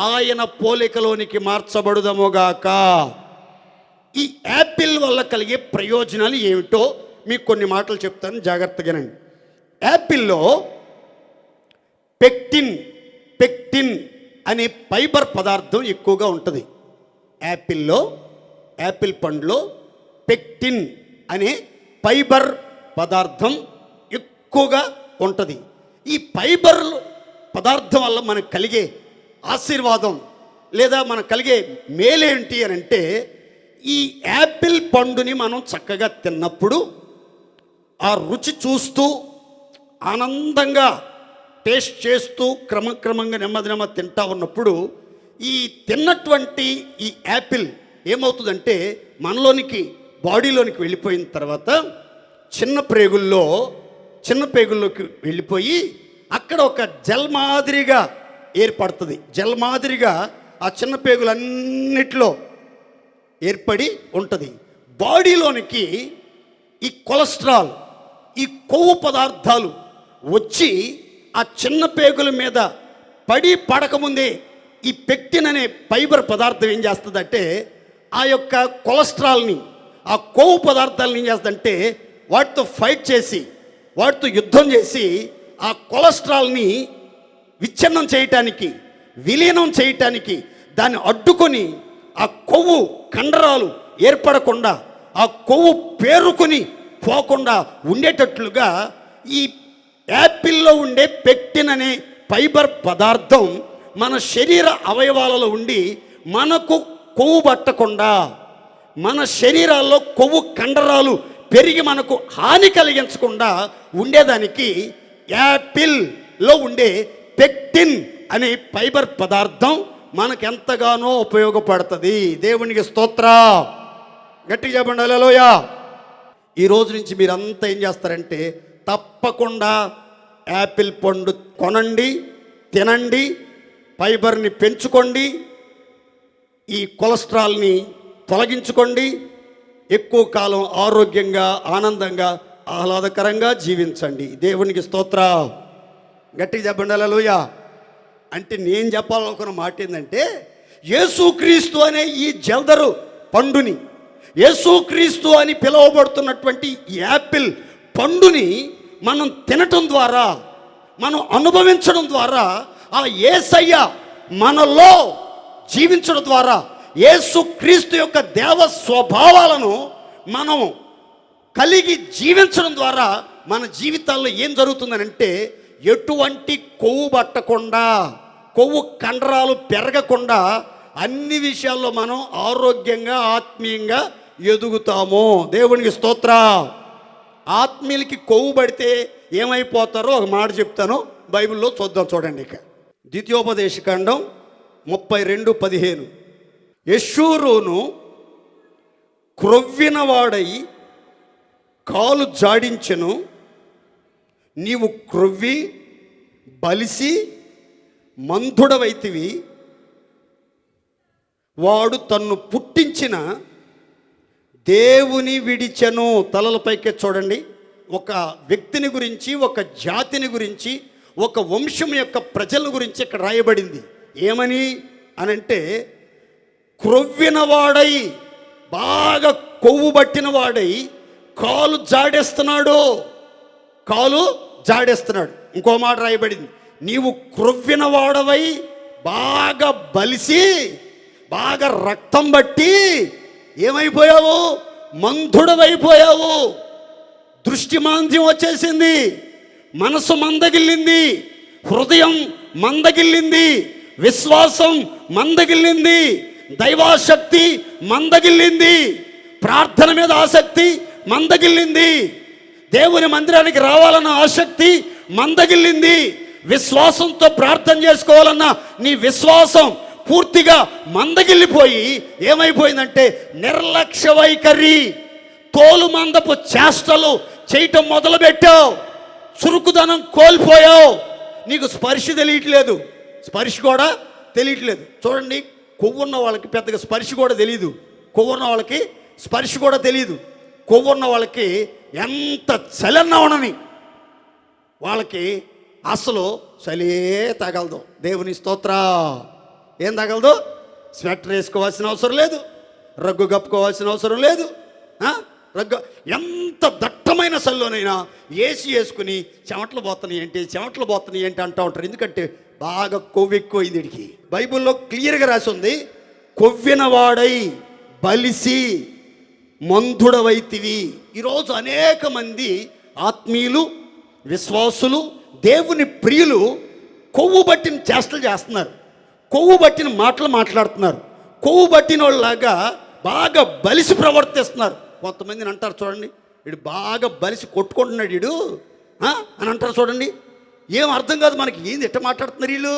ఆయన పోలికలోనికి మార్చబడుదముగాక. ఈ యాపిల్ వల్ల కలిగే ప్రయోజనాలు ఏమిటో మీకు కొన్ని మాటలు చెప్తాను, జాగ్రత్తగానండి. యాపిల్లో పెక్టిన్ అనే ఫైబర్ పదార్థం ఎక్కువగా ఉంటుంది. యాపిల్ పండులో పెక్టిన్ అనే ఫైబర్ పదార్థం ఎక్కువగా ఉంటుంది. ఈ ఫైబర్ పదార్థం వల్ల మనకు కలిగే ఆశీర్వాదం లేదా మనకు కలిగే మేలేంటి అని అంటే, ఈ యాపిల్ పండుని మనం చక్కగా తిన్నప్పుడు ఆ రుచి చూస్తూ ఆనందంగా టేస్ట్ చేస్తూ క్రమక్రమంగా నెమ్మది తింటా ఉన్నప్పుడు ఈ తిన్నటువంటి ఈ యాపిల్ ఏమవుతుందంటే మనలోనికి, బాడీలోనికి వెళ్ళిపోయిన తర్వాత చిన్న ప్రేగుల్లోకి వెళ్ళిపోయి అక్కడ ఒక జెల్ మాదిరిగా ఏర్పడుతుంది. జెల్ మాదిరిగా ఆ చిన్న పేగులన్నిటిలో ఏర్పడి ఉంటుంది. బాడీలోనికి ఈ కొలెస్ట్రాల్, ఈ కొవ్వు పదార్థాలు వచ్చి ఆ చిన్న పేగుల మీద పడకముందే ఈ పెక్టిన్ అనే ఫైబర్ పదార్థం ఏం చేస్తుందంటే ఆ యొక్క కొలెస్ట్రాల్ని, ఆ కొవ్వు పదార్థాలను ఏం చేస్తుందంటే వాటితో ఫైట్ చేసి, వాటితో యుద్ధం చేసి ఆ కొలెస్ట్రాల్ని విచ్ఛిన్నం చేయటానికి, విలీనం చేయటానికి దాన్ని అడ్డుకొని ఆ కొవ్వు కండరాలు ఏర్పడకుండా, ఆ కొవ్వు పేరుకొని పోకుండా ఉండేటట్లుగా ఈ యాపిల్లో ఉండే పెక్టిన్ అనే ఫైబర్ పదార్థం మన శరీర అవయవాలలో ఉండి మనకు కొవ్వు పట్టకుండా, మన శరీరాల్లో కొవ్వు కండరాలు పెరిగి మనకు హాని కలిగించకుండా ఉండేదానికి యాపిల్లో ఉండే పెక్టిన్ అనే ఫైబర్ పదార్థం మనకెంతగానో ఉపయోగపడుతుంది. దేవునికి స్తోత్ర. గట్టిగా చెప్పండి హల్లెలూయా. ఈ రోజు నుంచి మీరంతా ఏం చేస్తారంటే తప్పకుండా యాపిల్ పండు కొనండి, తినండి, ఫైబర్ని పెంచుకోండి, ఈ కొలెస్ట్రాల్ని తొలగించుకోండి, ఎక్కువ కాలం ఆరోగ్యంగా, ఆనందంగా, ఆహ్లాదకరంగా జీవించండి. దేవునికి స్తోత్ర. గట్టిగా చెప్పండి హల్లెలూయా. అంటే నేను చెప్పాలనుకున్న మాట ఏంటంటే, యేసుక్రీస్తు అనే ఈ జల్దరు పండుని, యేసుక్రీస్తు అని పిలువబడుతున్నటువంటి యాపిల్ పండుని మనం తినటం ద్వారా, మనం అనుభవించడం ద్వారా, ఆ యేసయ్య మనలో జీవించడం ద్వారా, యేసుక్రీస్తు యొక్క దేవ స్వభావాలను మనం కలిగి జీవించడం ద్వారా మన జీవితాల్లో ఏం జరుగుతుందనంటే ఎటువంటి కొవ్వు పట్టకుండా, కొవ్వు కండరాలు పెరగకుండా అన్ని విషయాల్లో మనం ఆరోగ్యంగా, ఆత్మీయంగా ఎదుగుతాము. దేవునికి స్తోత్ర. ఆత్మీయులకి కొవ్వు పడితే ఏమైపోతారో ఒక మాట చెప్తాను, బైబిల్లో చూద్దాం. చూడండి, ఇక ద్వితీయోపదేశకాండం 32:15. యెషూరును క్రొవ్వినవాడై కాలు జాడించెను, నీవు క్రొవ్వి బలిసి మందుడవైతివి. వాడు తన్ను పుట్టించిన దేవుని విడిచెను. తలలపైకే చూడండి. ఒక వ్యక్తిని గురించి, ఒక జాతిని గురించి, ఒక వంశం యొక్క ప్రజల గురించి ఇక్కడ రాయబడింది. ఏమని అనంటే, క్రొవ్వినవాడై, బాగా కొవ్వు పట్టిన వాడై కాలు జాడేస్తున్నాడు. కాలు జాడేస్తున్నాడు. ఇంకో మాట రాయబడింది, నీవు క్రొవ్విన వాడవై బాగా బలిసి, బాగా రక్తం బట్టి ఏమైపోయావు? మందుడవైపోయావు. దృష్టి మాంద్యం వచ్చేసింది, మనసు మందగిల్లింది, హృదయం మందగిల్లింది, విశ్వాసం మందగిల్లింది, దైవాశక్తి మందగిల్లింది, ప్రార్థన మీద ఆసక్తి మందగిల్లింది, దేవుని మందిరానికి రావాలన్న ఆసక్తి మందగిల్లింది, విశ్వాసంతో ప్రార్థన చేసుకోవాలన్న నీ విశ్వాసం పూర్తిగా మందగిల్లిపోయి ఏమైపోయిందంటే నిర్లక్ష్య వైఖరి, తోలు మందపు చేష్టలు చేయటం మొదలుపెట్టావు. చురుకుదనం కోల్పోయావు. నీకు స్పర్శ తెలియట్లేదు, స్పర్శ కూడా తెలియట్లేదు. చూడండి, కొవ్వున్న వాళ్ళకి పెద్దగా స్పర్శ కూడా తెలియదు, కొవ్వున్న వాళ్ళకి స్పర్శ కూడా తెలియదు. కొవ్వున్న వాళ్ళకి ఎంత చలన్నా ఉండని వాళ్ళకి అసలు చలే తగలదు. దేవుని స్తోత్ర. ఏం తగలదు? స్వెటర్ వేసుకోవాల్సిన అవసరం లేదు, రగ్గు కప్పుకోవాల్సిన అవసరం లేదు. రగ్గు ఎంత దట్టమైన చల్లోనైనా ఏసీ వేసుకుని చెమటలు పోతున్నాయి ఏంటి, చెమటలు పోతున్నాయి ఏంటి అంటూ ఉంటారు. ఎందుకంటే బాగా కొవ్వు ఎక్కువైంది వీడికి. బైబిల్లో క్లియర్గా రాసి ఉంది, కొవ్విన వాడై బలిసి మందుడవైతివి. ఈరోజు అనేక మంది ఆత్మీయులు, విశ్వాసులు, దేవుని ప్రియులు కొవ్వు బట్టిన చేష్టలు చేస్తున్నారు, కొవ్వు బట్టిన మాటలు మాట్లాడుతున్నారు, కొవ్వు బట్టిన వాళ్ళలాగా బాగా బలిసి ప్రవర్తిస్తున్నారు. కొంతమందిని అంటారు చూడండి, వీడు బాగా బలిసి కొట్టుకుంటున్నాడు వీడు అని అంటారు చూడండి. ఏం అర్థం కాదు మనకి, ఏంది ఎట్ట మాట్లాడుతున్నారు వీళ్ళు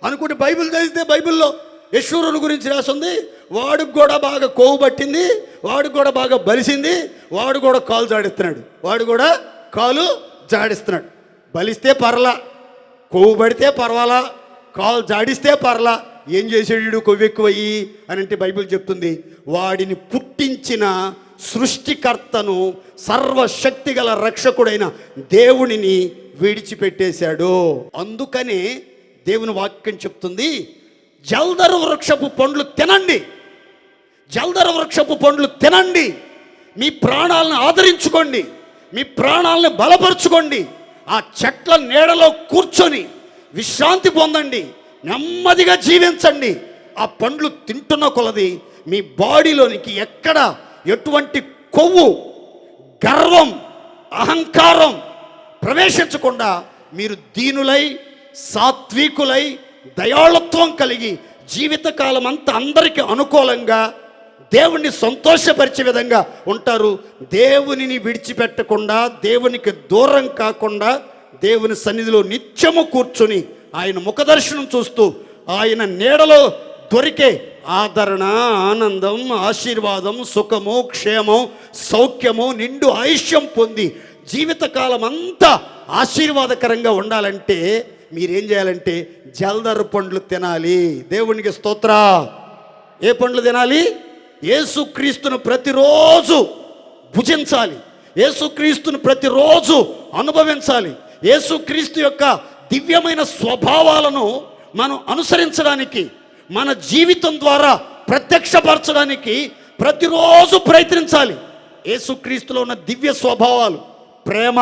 అనుకుంటే బైబిల్ చదివితే బైబిల్లో యెషూరుని గురించి రాసింది. వాడికి కూడా బాగా కొవ్వు పట్టింది, వాడికి కూడా బాగా బలిసింది, వాడు కూడా కాలు జాడిస్తున్నాడు, వాడు కూడా కాలు జాడిస్తున్నాడు. బలిస్తే పర్లా, కొవ్వు పడితే పర్వాలా, కాలు జాడిస్తే పర్లా. ఏం చేసాడు కొవ్వు ఎక్కువయ్యి అని అంటే బైబిల్ చెప్తుంది, వాడిని పుట్టించిన సృష్టికర్తను, సర్వశక్తి గల రక్షకుడైన దేవునిని విడిచిపెట్టేశాడు. అందుకనే దేవుని వాక్యం చెప్తుంది, జల్దరు వృక్షపు పండ్లు తినండి, జల్దరు వృక్షపు పండ్లు తినండి, మీ ప్రాణాలను ఆదరించుకోండి, మీ ప్రాణాలను బలపరుచుకోండి, ఆ చెట్ల నీడలో కూర్చొని విశ్రాంతి పొందండి, నెమ్మదిగా జీవించండి. ఆ పండ్లు తింటున్న కొలది మీ బాడీలోనికి ఎక్కడ ఎటువంటి కొవ్వు, గర్వం, అహంకారం ప్రవేశించకుండా మీరు దీనులై, సాత్వికులై, దయాళత్వం కలిగి జీవితకాలం అంతా అందరికీ అనుకూలంగా దేవుణ్ణి సంతోషపరిచే విధంగా ఉంటారు. దేవునిని విడిచిపెట్టకుండా, దేవునికి దూరం కాకుండా, దేవుని సన్నిధిలో నిత్యము కూర్చొని ఆయన ముఖదర్శనం చూస్తూ ఆయన నీడలో దొరికే ఆదరణ, ఆనందం, ఆశీర్వాదం, సుఖము, క్షేమం, సౌఖ్యము, నిండు ఆయుష్యం పొంది జీవితకాలం అంతా ఆశీర్వాదకరంగా ఉండాలంటే మీరేం చేయాలంటే జల్దరు పండ్లు తినాలి. దేవునికి స్తోత్ర. ఏ పండ్లు తినాలి? యేసుక్రీస్తును ప్రతిరోజు భుజించాలి, యేసుక్రీస్తును ప్రతిరోజు అనుభవించాలి. యేసుక్రీస్తు యొక్క దివ్యమైన స్వభావాలను మనం అనుసరించడానికి, మన జీవితం ద్వారా ప్రత్యక్షపరచడానికి ప్రతిరోజు ప్రయత్నించాలి. యేసుక్రీస్తులో ఉన్న దివ్య స్వభావాలు ప్రేమ,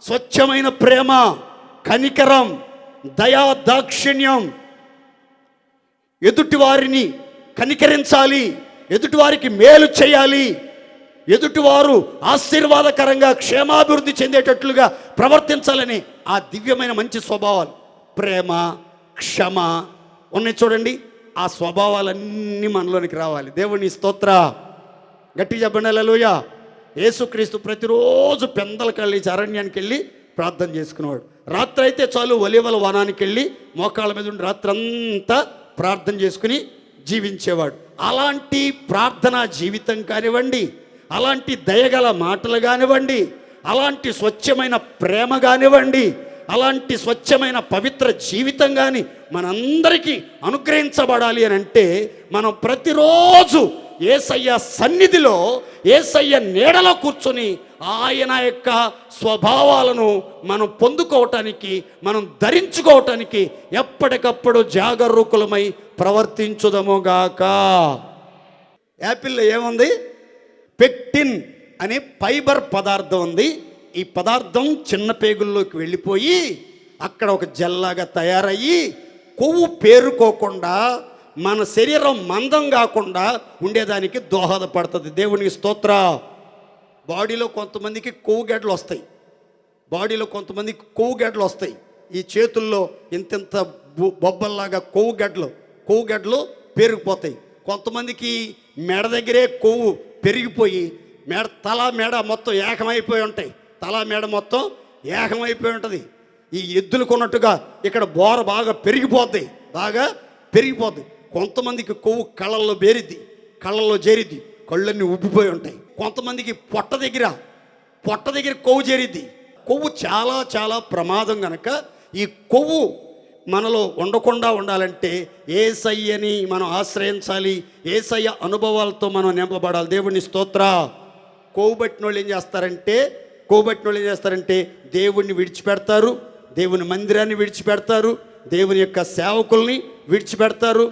స్వచ్ఛమైన ప్రేమ, కనికరం, దయా, దాక్షిణ్యం, ఎదుటివారిని కనికరించాలి, ఎదుటివారికి మేలు చేయాలి, ఎదుటివారు ఆశీర్వాదకరంగా క్షేమాభివృద్ధి చెందేటట్లుగా ప్రవర్తించాలని ఆ దివ్యమైన మంచి స్వభావాలు, ప్రేమ, క్షమ ఉన్నాయి. చూడండి, ఆ స్వభావాలన్నీ మనలోనికి రావాలి. దేవుని స్తోత్ర. యేసుక్రీస్తును ప్రతిరోజు భుజించాలి, యేసుక్రీస్తును ప్రతిరోజు అనుభవించాలి. యేసుక్రీస్తు యొక్క దివ్యమైన స్వభావాలు ప్రేమ, స్వచ్ఛమైన ప్రేమ, కనికరం, దయా, దాక్షిణ్యం, ఎదుటివారిని కనికరించాలి, ఎదుటివారికి మేలు చేయాలి, ఎదుటివారు ఆశీర్వాదకరంగా క్షేమాభివృద్ధి చెందేటట్లుగా ప్రవర్తించాలని ఆ దివ్యమైన మంచి స్వభావాలు, ప్రేమ, క్షమ ఉన్నాయి. చూడండి, గట్టిగా చెప్పండి హల్లెలూయా. యేసుక్రీస్తు ప్రతిరోజు పెందలకు వెళ్ళి అరణ్యానికి వెళ్ళి ప్రార్థన చేసుకునేవాడు. రాత్రి అయితే చాలు ఒలీవల వనానికి వెళ్ళి మోకాళ్ళ మీద ఉండి రాత్రంతా ప్రార్థన చేసుకుని జీవించేవాడు. అలాంటి ప్రార్థనా జీవితం కానివ్వండి, అలాంటి దయగల మాటలు కానివ్వండి, అలాంటి స్వచ్ఛమైన ప్రేమ కానివ్వండి, అలాంటి స్వచ్ఛమైన పవిత్ర జీవితం కానీ మనందరికీ అనుగ్రహించబడాలి అని అంటే మనం ప్రతిరోజు యేసయ్య సన్నిధిలో, యేసయ్య నీడలో కూర్చొని ఆయన యొక్క స్వభావాలను మనం పొందుకోవటానికి, మనం ధరించుకోవటానికి ఎప్పటికప్పుడు జాగరూకులమై ప్రవర్తించుదముగాక. యాపిల్లో ఏముంది? పెక్టిన్ అనే ఫైబర్ పదార్థం ఉంది. ఈ పదార్థం చిన్న పేగుల్లోకి వెళ్ళిపోయి అక్కడ ఒక జెల్లాగా తయారయ్యి కొవ్వు పేరుకోకుండా, మన శరీరం మందం కాకుండా ఉండేదానికి దోహదపడుతుంది. దేవునికి స్తోత్ర. బాడీలో కొంతమందికి కొవ్వు గడ్డలు వస్తాయి, బాడీలో కొంతమందికి కొవ్వు గడ్డలు వస్తాయి. ఈ చేతుల్లో ఇంతింత బొబ్బల్లాగా కొవ్వు గడ్డలు పెరిగిపోతాయి. కొంతమందికి మెడ దగ్గరే కొవ్వు పెరిగిపోయి తల మెడ మొత్తం ఏకమైపోయి ఉంటాయి. తల మెడ మొత్తం ఏకమైపోయి ఉంటుంది. ఈ ఎద్దులు కొన్నట్టుగా ఇక్కడ బోర బాగా పెరిగిపోద్ది. కొంతమందికి కొవ్వు కళ్ళల్లో చేరిద్ది, కళ్ళన్నీ ఉబ్బిపోయి ఉంటాయి. కొంతమందికి పొట్ట దగ్గర కొవ్వు చేరిద్ది. కొవ్వు చాలా చాలా ప్రమాదం కనుక ఈ కొవ్వు మనలో ఉండకుండా ఉండాలంటే యేసయ్యని మనం ఆశ్రయించాలి. యేసయ్య అనుభవాలతో మనం నింపబడాలి. దేవుని స్తోత్ర. కొవ్వు పట్టిన వాళ్ళు ఏం చేస్తారంటే దేవుణ్ణి విడిచిపెడతారు, దేవుని మందిరాన్ని విడిచిపెడతారు, దేవుని యొక్క సేవకుల్ని విడిచిపెడతారు,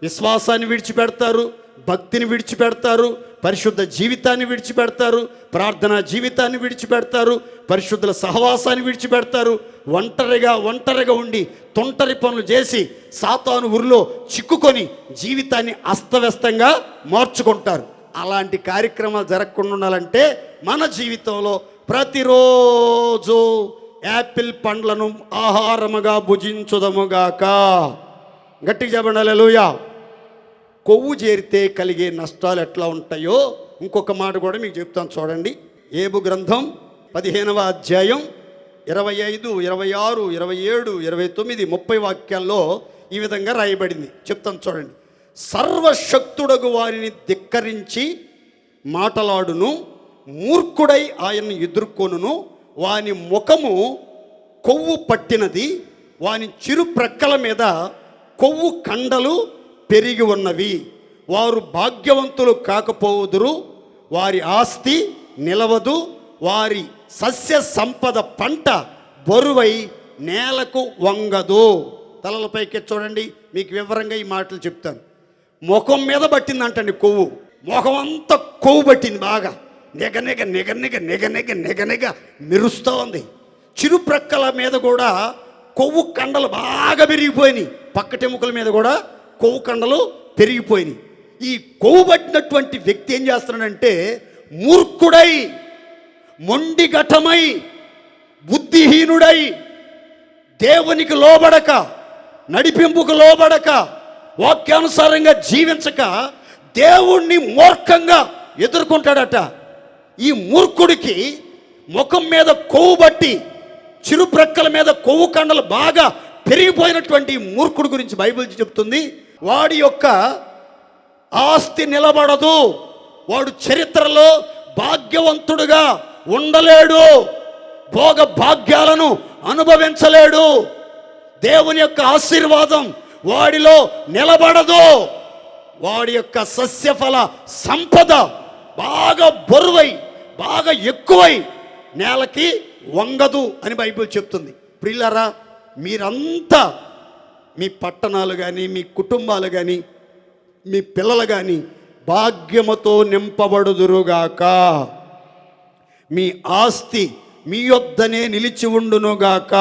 విశ్వాసాన్ని విడిచిపెడతారు, భక్తిని విడిచిపెడతారు, పరిశుద్ధ జీవితాన్ని విడిచిపెడతారు, ప్రార్థనా జీవితాన్ని విడిచిపెడతారు, పరిశుద్ధుల సహవాసాన్ని విడిచిపెడతారు. ఒంటరిగా ఉండి తొంటరి పనులు చేసి సాతాను ఊరిలో చిక్కుకొని జీవితాన్ని అస్తవ్యస్తంగా మార్చుకుంటారు. అలాంటి కార్యక్రమాలు జరగకుండా ఉండాలంటే మన జీవితంలో ప్రతిరోజు యాపిల్ పండ్లను ఆహారముగా భుజించుదముగాక. గట్టిగా చెప్పండి హల్లెలూయా. కొవ్వు చేరితే కలిగే నష్టాలు ఎట్లా ఉంటాయో ఇంకొక మాట కూడా మీకు చెప్తాను చూడండి. ఏబు గ్రంథం 15వ అధ్యాయం 25, 26, 27, 29, 30 వాక్యాల్లో ఈ విధంగా రాయబడింది. చెప్తాను చూడండి. సర్వశక్తుడగు వారిని ధిక్కరించి మాటలాడును, మూర్ఖుడై ఆయన్ని ఎదుర్కొనును, వాని ముఖము కొవ్వు పట్టినది, వాని చిరు ప్రక్కల మీద కొవ్వు కండలు పెరిగి ఉన్నవి. వారు భాగ్యవంతులు కాకపోవుదురు, వారి ఆస్తి నిలవదు, వారి సస్య సంపద పంట బరువై నేలకు వంగదు. తలలపైకి చూడండి, మీకు వివరంగా ఈ మాటలు చెప్తాను. ముఖం మీద పట్టిందంటండి కొవ్వు. ముఖం అంతా కొవ్వు పట్టింది, బాగా నిగ మెరుస్తూ ఉంది. చిరు ప్రక్కల మీద కూడా కొవ్వు కండలు బాగా పెరిగిపోయినాయి, పక్కటెముకల మీద కూడా కొవ్వు కండలు పెరిగిపోయినాయి. ఈ కొవ్వు పట్టినటువంటి వ్యక్తి ఏం చేస్తున్నాడంటే మూర్ఖుడై, మొండిఘటమై, బుద్ధిహీనుడై, దేవునికి లోబడక, నడిపింపుకు లోబడక, వాక్యానుసారంగా జీవించక దేవుణ్ణి మూర్ఖంగా ఎదుర్కొంటాడట. ఈ మూర్ఖుడికి ముఖం మీద కొవ్వు బట్టి, చిరు ప్రక్కల మీద కొవ్వు కండలు బాగా పెరిగిపోయినటువంటి మూర్ఖుడి గురించి బైబిల్ చెప్తుంది. వాడి యొక్క ఆస్తి నిలబడదు, వాడు చరిత్రలో భాగ్యవంతుడుగా ఉండలేడు, భోగ భాగ్యాలను అనుభవించలేడు, దేవుని యొక్క ఆశీర్వాదం వాడిలో నిలబడదు. వాడి యొక్క సస్యఫల సంపద బాగా బరువై, బాగా ఎక్కువై నేలకి వంగదు అని బైబిల్ చెప్తుంది. ప్రియులారా, మీరంతా మీ పట్టణాలు కానీ, మీ కుటుంబాలు కానీ, మీ పిల్లలు కానీ భాగ్యముతో నింపబడుదురుగాక. మీ ఆస్తి మీ యొద్దనే నిలిచి ఉండునుగాక.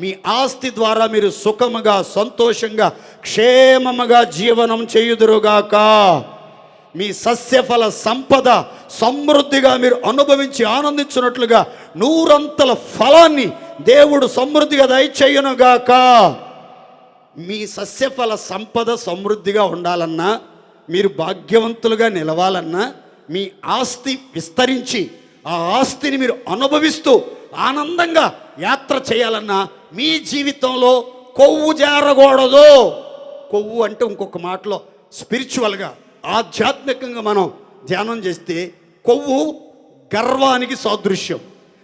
మీ ఆస్తి ద్వారా మీరు సుఖముగా, సంతోషంగా, క్షేమముగా జీవనం చేయుదురుగాక. మీ సస్యఫల సంపద సమృద్ధిగా మీరు అనుభవించి ఆనందించినట్లుగా 100 ఫలాన్ని దేవుడు సమృద్ధిగా దయచేయునుగాక. మీ సస్యఫల సంపద సమృద్ధిగా ఉండాలన్నా, మీరు భాగ్యవంతులుగా నిలవాలన్నా, మీ ఆస్తి విస్తరించి ఆ ఆస్తిని మీరు అనుభవిస్తూ ఆనందంగా యాత్ర చేయాలన్నా మీ జీవితంలో కొవ్వు జారకూడదు. కొవ్వు అంటే ఇంకొక మాటలో స్పిరిచువల్గా ఆధ్యాత్మికంగా మనం ధ్యానం చేస్తే కొవ్వు గర్వానికి సాదృశ్యం,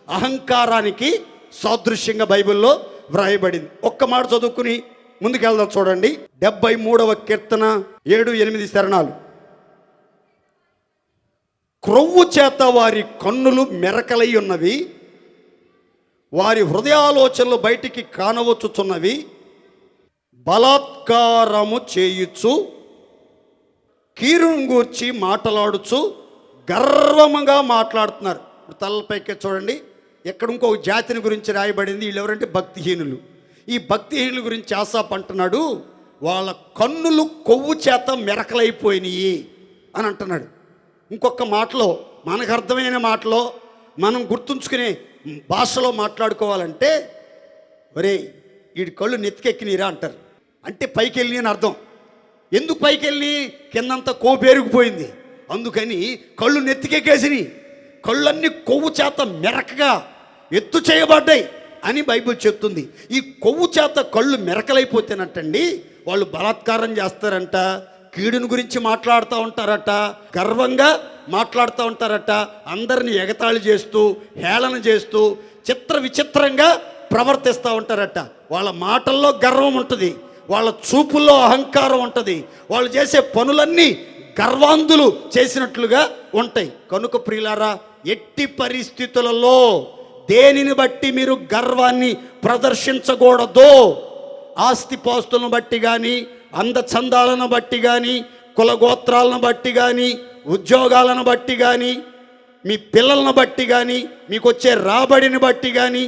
అహంకారానికి సాదృశ్యంగా బైబిల్లో వ్రాయబడింది. ఒక్క మాట చదువుకుని ముందుకెళ్దాం. చూడండి 73వ కీర్తన 7-8 శరణాలు. క్రొవ్వు చేత వారి కన్నులు మెరకలై ఉన్నవి, వారి హృదయాలోచనలు బయటికి కానవచ్చుచున్నవి, బలాత్కారము చేయుచు కీరును గూర్చి మాట్లాడుచు గర్వముగా మాట్లాడుతున్నారు. ఇప్పుడు తలపైకే చూడండి, ఎక్కడ ఇంకొక జాతిని గురించి రాయబడింది. వీళ్ళు ఎవరంటే భక్తిహీనులు. ఈ భక్తిహీనుల గురించి ఆసాపు అంటున్నాడు, వాళ్ళ కన్నులు కొవ్వు చేత మెరకలైపోయినాయి అని అంటున్నాడు. ఇంకొక మాటలో, మనకు అర్థమైన మాటలో, మనం గుర్తుంచుకునే భాషలో మాట్లాడుకోవాలంటే, ఒరే వీడి కళ్ళు నెత్తికెక్కినీరా అంటారు. అంటే పైకి వెళ్ళి అని అర్థం. ఎందుకు పైకి వెళ్ళి? కిందంతా కొవ్వు పేరుకుపోయింది, అందుకని కళ్ళు నెత్తికెక్కేసినాయి, కళ్ళన్నీ కొవ్వు చేత మెరకగా ఎత్తు చేయబడ్డాయి అని బైబిల్ చెప్తుంది. ఈ కొవ్వు చేత కళ్ళు మెరకలైపోతేనట్టండి వాళ్ళు బలాత్కారం చేస్తారంట, కీడుని గురించి మాట్లాడుతూ ఉంటారట, గర్వంగా మాట్లాడుతూ ఉంటారట, అందరిని ఎగతాళి చేస్తూ హేళన చేస్తూ చిత్ర విచిత్రంగా ప్రవర్తిస్తూ ఉంటారట. వాళ్ళ మాటల్లో గర్వం ఉంటుంది, వాళ్ళ చూపుల్లో అహంకారం ఉంటుంది, వాళ్ళు చేసే పనులన్నీ గర్వాంధులు చేసినట్లుగా ఉంటాయి. కనుక ప్రియులారా, ఎట్టి పరిస్థితులలో దేనిని బట్టి మీరు గర్వాన్ని ప్రదర్శించకూడదు. ఆస్తిపాస్తులను బట్టి కానీ, అందచందాలను బట్టి కానీ, కులగోత్రాలను బట్టి కానీ, ఉద్యోగాలను బట్టి కానీ, మీ పిల్లలను బట్టి కానీ, మీకు వచ్చే రాబడిని బట్టి కానీ,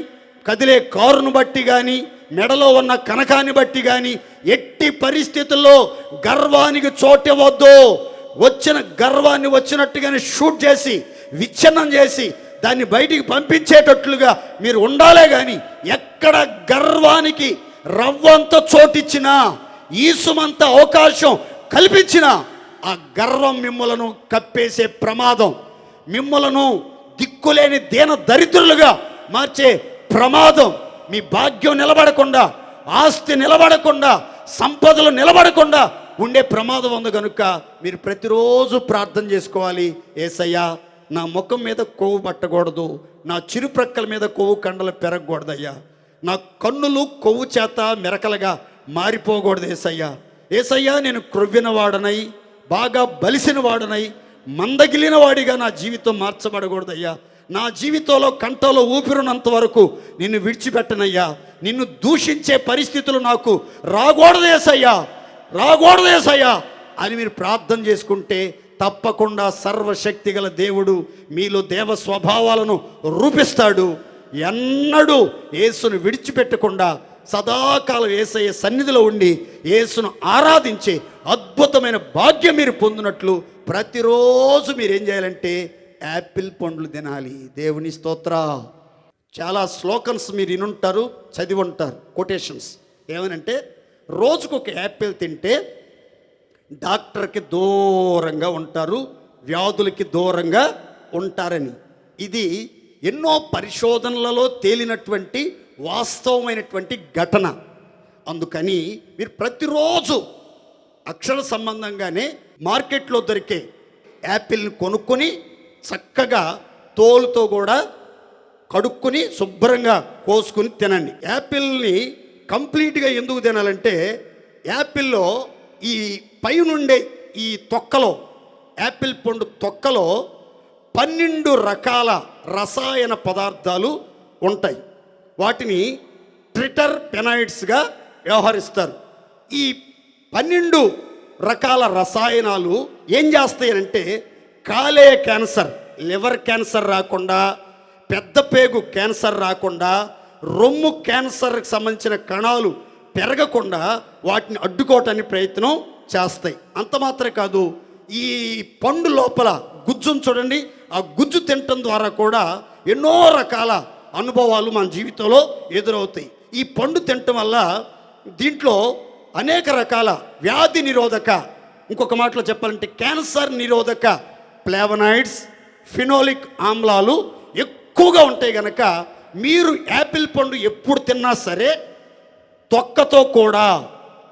కదిలే కారును బట్టి కానీ, మెడలో ఉన్న కనకాన్ని బట్టి కానీ ఎట్టి పరిస్థితుల్లో గర్వానికి చోటివ్వద్దు. వచ్చిన గర్వాన్ని వచ్చినట్టుగానే షూట్ చేసి విచ్ఛిన్నం చేసి దాన్ని బయటికి పంపించేటట్లుగా మీరు ఉండాలే కానీ ఎక్కడ గర్వానికి రవ్వంత చోటిచ్చినా, ఈసుమంత అవకాశం కల్పించినా ఆ గర్వం మిమ్మలను కప్పేసే ప్రమాదం, మిమ్మలను దిక్కులేని దీన దరిద్రులుగా మార్చే ప్రమాదం, మీ భాగ్యం నిలబడకుండా, ఆస్తి నిలబడకుండా, సంపదలు నిలబడకుండా ఉండే ప్రమాదం ఉంది. కనుక మీరు ప్రతిరోజు ప్రార్థన చేసుకోవాలి, యేసయ్యా నా ముఖం మీద కొవ్వు పట్టకూడదు, నా చిరుప్రక్కల మీద కొవ్వు కండలు పెరగకూడదయ్యా, నా కన్నులు కొవ్వు చేత మెరకలుగా మారిపోకూడదు యేసయ్యా. యేసయ్యా నేను క్రొవ్విన వాడనై, బాగా బలిసిన వాడనై, మందగిలిన వాడిగా నా జీవితం మార్చబడకూడదయ్యా. నా జీవితంలో కంటలో ఊపిరినంత వరకు నిన్ను విడిచిపెట్టనయ్యా. నిన్ను దూషించే పరిస్థితులు నాకు రాకూడదేసయ్యా, రాకూడదేసయ్యా అని మీరు ప్రార్థన చేసుకుంటే తప్పకుండా సర్వశక్తి గల దేవుడు మీలో దేవ స్వభావాలను రూపిస్తాడు. ఎన్నడూ యేసును విడిచిపెట్టకుండా సదాకాలం యేసయ్య సన్నిధిలో ఉండి యేసును ఆరాధించే అద్భుతమైన భాగ్యం మీరు పొందినట్లు ప్రతిరోజు మీరు ఏం చేయాలంటే యాపిల్ పండ్లు తినాలి. దేవుని స్తోత్ర. చాలా స్లోకన్స్ మీరు వినుంటారు, చదివి ఉంటారు, కొటేషన్స్. ఏమనంటే రోజుకు ఒక యాపిల్ తింటే డాక్టర్కి దూరంగా ఉంటారు, వ్యాధులకి దూరంగా ఉంటారని. ఇది ఎన్నో పరిశోధనలలో తేలినటువంటి వాస్తవమైనటువంటి ఘటన. అందుకని మీరు ప్రతిరోజు అక్షర సంబంధంగానే మార్కెట్లో దొరికే యాపిల్ని కొనుక్కొని చక్కగా తోలుతో కూడా కడుక్కొని శుభ్రంగా కోసుకుని తినండి. యాపిల్ని కంప్లీట్గా ఎందుకు తినాలంటే యాపిల్లో ఈ పైనుండే ఈ తొక్కలో, యాపిల్ పండు తొక్కలో 12 రకాల రసాయన పదార్థాలు ఉంటాయి. వాటిని ట్రిటర్ పెనాయిడ్స్గా వ్యవహరిస్తారు. ఈ 12 రకాల రసాయనాలు ఏం చేస్తాయంటే కాలేయ క్యాన్సర్, లివర్ క్యాన్సర్ రాకుండా, పెద్ద పేగు క్యాన్సర్ రాకుండా, రొమ్ము క్యాన్సర్కి సంబంధించిన కణాలు పెరగకుండా వాటిని అడ్డుకోవటానికి ప్రయత్నం చేస్తాయి. అంత మాత్రమే కాదు, ఈ పండు లోపల గుజ్జును చూడండి, ఆ గుజ్జు తినటం ద్వారా కూడా ఎన్నో రకాల అనుభవాలు మన జీవితంలో ఎదురవుతాయి. ఈ పండు తినటం వల్ల దీంట్లో అనేక రకాల వ్యాధి నిరోధక, ఇంకొక మాటలో చెప్పాలంటే క్యాన్సర్ నిరోధక ఫ్లేవనాయిడ్స్, ఫినోలిక్ ఆమ్లాలు ఎక్కువగా ఉంటాయి కనుక మీరు యాపిల్ పండు ఎప్పుడు తిన్నా సరే తొక్కతో కూడా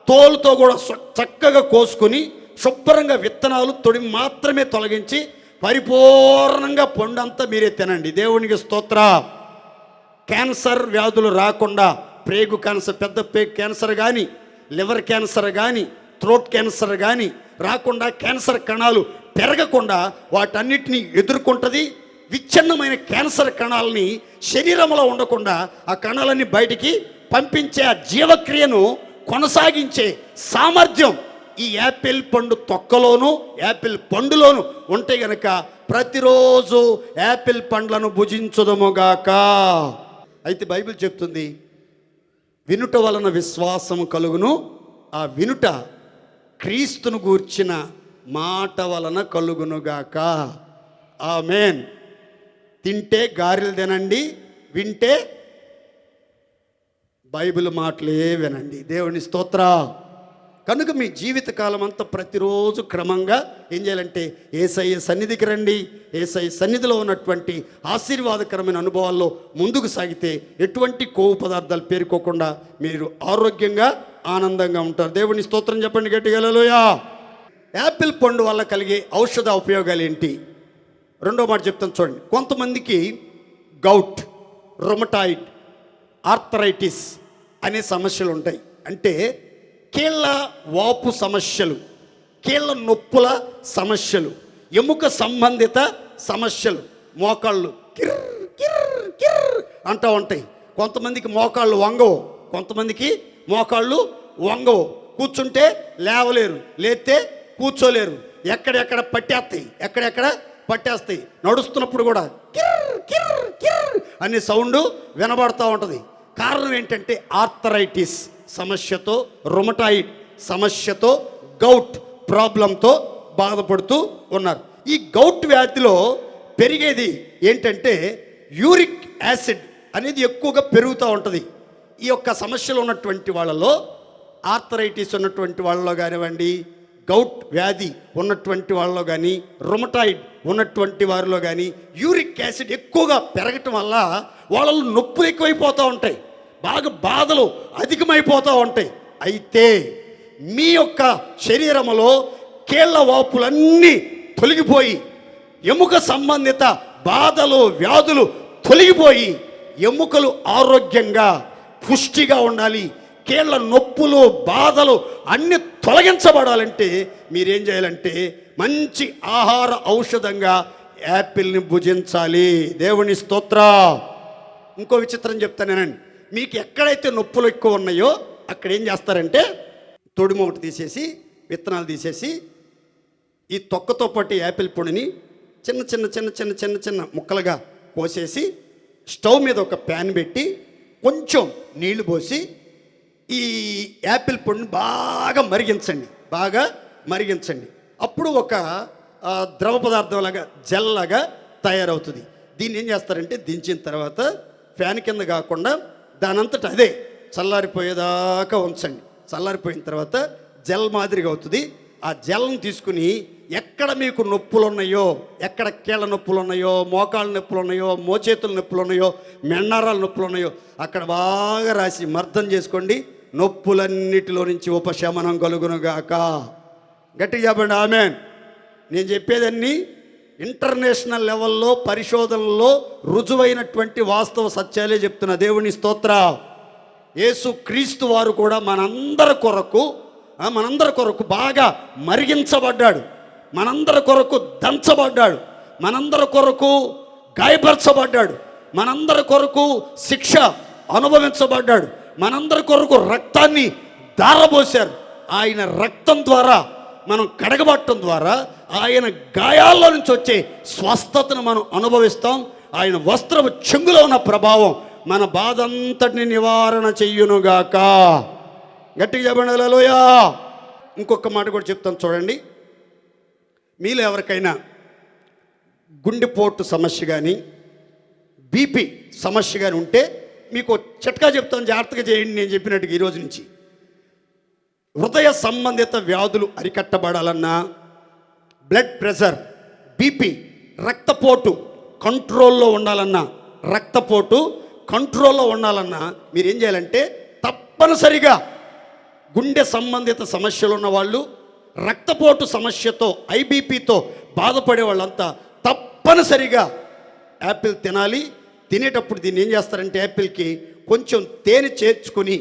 తోలుతో కూడా చక్కగా కోసుకొని శుభ్రంగా విత్తనాలు తొడి మాత్రమే తొలగించి పరిపూర్ణంగా పండు అంతా మీరే తినండి. దేవునికి స్తోత్ర. క్యాన్సర్ వ్యాధులు రాకుండా, ప్రేగు క్యాన్సర్, పెద్ద ప్రేగు క్యాన్సర్ కానీ, లివర్ క్యాన్సర్ కానీ, థ్రోట్ క్యాన్సర్ కానీ రాకుండా, క్యాన్సర్ కణాలు పెరగకుండా వాటన్నిటిని ఎదుర్కొంటుంది. విచ్ఛిన్నమైన క్యాన్సర్ కణాలని శరీరంలో ఉండకుండా ఆ కణాలన్నీ బయటికి పంపించే ఆ జీవక్రియను కొనసాగించే సామర్థ్యం ఈ యాపిల్ పండు తొక్కలోను యాపిల్ పండులోను ఉంటే గనక ప్రతిరోజు యాపిల్ పండ్లను భుజించుదముగాక. అయితే బైబిల్ చెప్తుంది, వినుట వలన విశ్వాసం కలుగును, ఆ వినుట క్రీస్తును గూర్చిన మాట వలన కలుగునుగాక. ఆమేన్. తింటే గారెలు తినండి, వింటే బైబిల్ మాటలే వినండి. దేవుని స్తోత్ర. కనుక మీ జీవితకాలం అంతా ప్రతిరోజు క్రమంగా ఏం చేయాలంటే యేసయ్య సన్నిధికి రండి. యేసయ్య సన్నిధిలో ఉన్నటువంటి ఆశీర్వాదకరమైన అనుభవాల్లో ముందుకు సాగితే ఎటువంటి కొవ్వు పదార్థాలు పేరుకోకుండా మీరు ఆరోగ్యంగా ఆనందంగా ఉంటారు. దేవుని స్తోత్రం చెప్పండి గట్టిగా హల్లెలూయా. యాపిల్ పండు వల్ల కలిగే ఔషధ ఉపయోగాలు ఏంటి? రెండో మాట చెప్తాను చూడండి. కొంతమందికి గౌట్, రొమటాయిడ్, ఆర్థరైటిస్ అనే సమస్యలు ఉంటాయి. అంటే కీళ్ళ వాపు సమస్యలు, కీళ్ళ నొప్పుల సమస్యలు, ఎముక సంబంధిత సమస్యలు, మోకాళ్ళు కిర్ కిర్ కిర్ అంటూ ఉంటాయి. కొంతమందికి మోకాళ్ళు వంగవు, కొంతమందికి మోకాళ్ళు వంగవు. కూర్చుంటే లేవలేరు, లేస్తే కూర్చోలేరు, ఎక్కడెక్కడ పట్టేస్తాయి. నడుస్తున్నప్పుడు కూడా కిర్ కిర్ కిర్ అనే సౌండ్ వినబడుతూ ఉంటుంది. కారణం ఏంటంటే ఆర్థరైటిస్ సమస్యతో, రొమటాయిడ్ సమస్యతో, గౌట్ ప్రాబ్లంతో బాధపడుతూ ఉన్నారు. ఈ గౌట్ వ్యాధిలో పెరిగేది ఏంటంటే యూరిక్ యాసిడ్ అనేది ఎక్కువగా పెరుగుతూ ఉంటుంది. ఈ యొక్క సమస్యలు ఉన్నటువంటి వాళ్ళలో, ఆర్థరైటిస్ ఉన్నటువంటి వాళ్ళలో కానివ్వండి, గౌట్ వ్యాధి ఉన్నటువంటి వాళ్ళలో కానీ, రొమటాయిడ్ ఉన్నటువంటి వారిలో కానీ యూరిక్ యాసిడ్ ఎక్కువగా పెరగటం వల్ల వాళ్ళలో నొప్పులు ఎక్కువైపోతూ ఉంటాయి, బాగా బాధలు అధికమైపోతూ ఉంటాయి. అయితే మీ యొక్క శరీరంలో కీళ్ళ వాపులన్నీ తొలగిపోయి, ఎముక సంబంధిత బాధలు వ్యాధులు తొలగిపోయి, ఎముకలు ఆరోగ్యంగా పుష్టిగా ఉండాలి, కీళ్ళ నొప్పులు బాధలు అన్నీ తొలగించబడాలంటే మీరేం చేయాలంటే మంచి ఆహార ఔషధంగా యాపిల్ని భుజించాలి. దేవుని స్తోత్ర. ఇంకో విచిత్రం చెప్తానేనండి. మీకు ఎక్కడైతే నొప్పులు ఎక్కువ ఉన్నాయో అక్కడ ఏం చేస్తారంటే తొడిమ ఒకటి తీసేసి, విత్తనాలు తీసేసి, ఈ తొక్కతో పాటు యాపిల్ పొడిని చిన్న చిన్న చిన్న చిన్న చిన్న చిన్న ముక్కలుగా కోసేసి స్టవ్ మీద ఒక ప్యాన్ పెట్టి కొంచెం నీళ్లు పోసి ఈ యాపిల్ పొడిని బాగా మరిగించండి. అప్పుడు ఒక ద్రవ పదార్థం లాగా, జెల్ లాగా తయారవుతుంది. దీన్ని ఏం చేస్తారంటే దించిన తర్వాత ఫ్యాన్ కింద కాకుండా దానంతట అదే చల్లారిపోయేదాకా ఉంచండి. చల్లారిపోయిన తర్వాత జెల్ మాదిరిగా అవుతుంది. ఆ జెల్ని తీసుకుని ఎక్కడ మీకు నొప్పులు ఉన్నాయో, ఎక్కడ కీళ్ళ నొప్పులు ఉన్నాయో, మోకాళ్ళ నొప్పులు ఉన్నాయో, మోచేతుల నొప్పులు ఉన్నాయో, మెండారాల నొప్పులు ఉన్నాయో అక్కడ బాగా రాసి మర్దం చేసుకోండి. నొప్పులన్నిటిలో నుంచి ఉపశమనం కలుగునుగాక. గట్టిగా చెప్పండి ఆమేన్. నేను చెప్పేదన్నీ ఇంటర్నేషనల్ లెవెల్లో పరిశోధనల్లో రుజువైనటువంటి వాస్తవ సత్యాలే చెప్తున్న. దేవుని స్తోత్ర. యేసు క్రీస్తు వారు కూడా మనందరి కొరకు బాగా మరిగించబడ్డాడు, మనందరి కొరకు దంచబడ్డాడు, మనందరి కొరకు గాయపరచబడ్డాడు, మనందరి కొరకు శిక్ష అనుభవించబడ్డాడు, మనందరి కొరకు రక్తాన్ని ధారపోశారు. ఆయన రక్తం ద్వారా మనం కడగబట్టడం ద్వారా, ఆయన గాయాల్లో నుంచి వచ్చే స్వస్థతను మనం అనుభవిస్తాం. ఆయన వస్త్రపు చెంగులో ఉన్న ప్రభావం మన బాధ అంతటిని నివారణ చెయ్యునుగాక. గట్టిగా చెప్పండి హల్లెలూయా. ఇంకొక మాట కూడా చెప్తాను చూడండి. మీలో ఎవరికైనా గుండెపోటు సమస్య కానీ, బీపీ సమస్య కానీ ఉంటే మీకు చిట్కా చెప్తాను, జాగ్రత్తగా చేయండి. నేను చెప్పినట్టుగా ఈరోజు నుంచి హృదయ సంబంధిత వ్యాధులు అరికట్టబడాలన్నా, బ్లడ్ ప్రెషర్, బీపీ రక్తపోటు కంట్రోల్లో ఉండాలన్నా, రక్తపోటు కంట్రోల్లో ఉండాలన్నా మీరేం చేయాలంటే తప్పనిసరిగా గుండె సంబంధిత సమస్యలు ఉన్నవాళ్ళు, రక్తపోటు సమస్యతో ఐబీపీతో బాధపడే వాళ్ళంతా తప్పనిసరిగా యాపిల్ తినాలి. తినేటప్పుడు దీన్ని ఏం చేస్తారంటే యాపిల్కి కొంచెం తేనె చేర్చుకొని,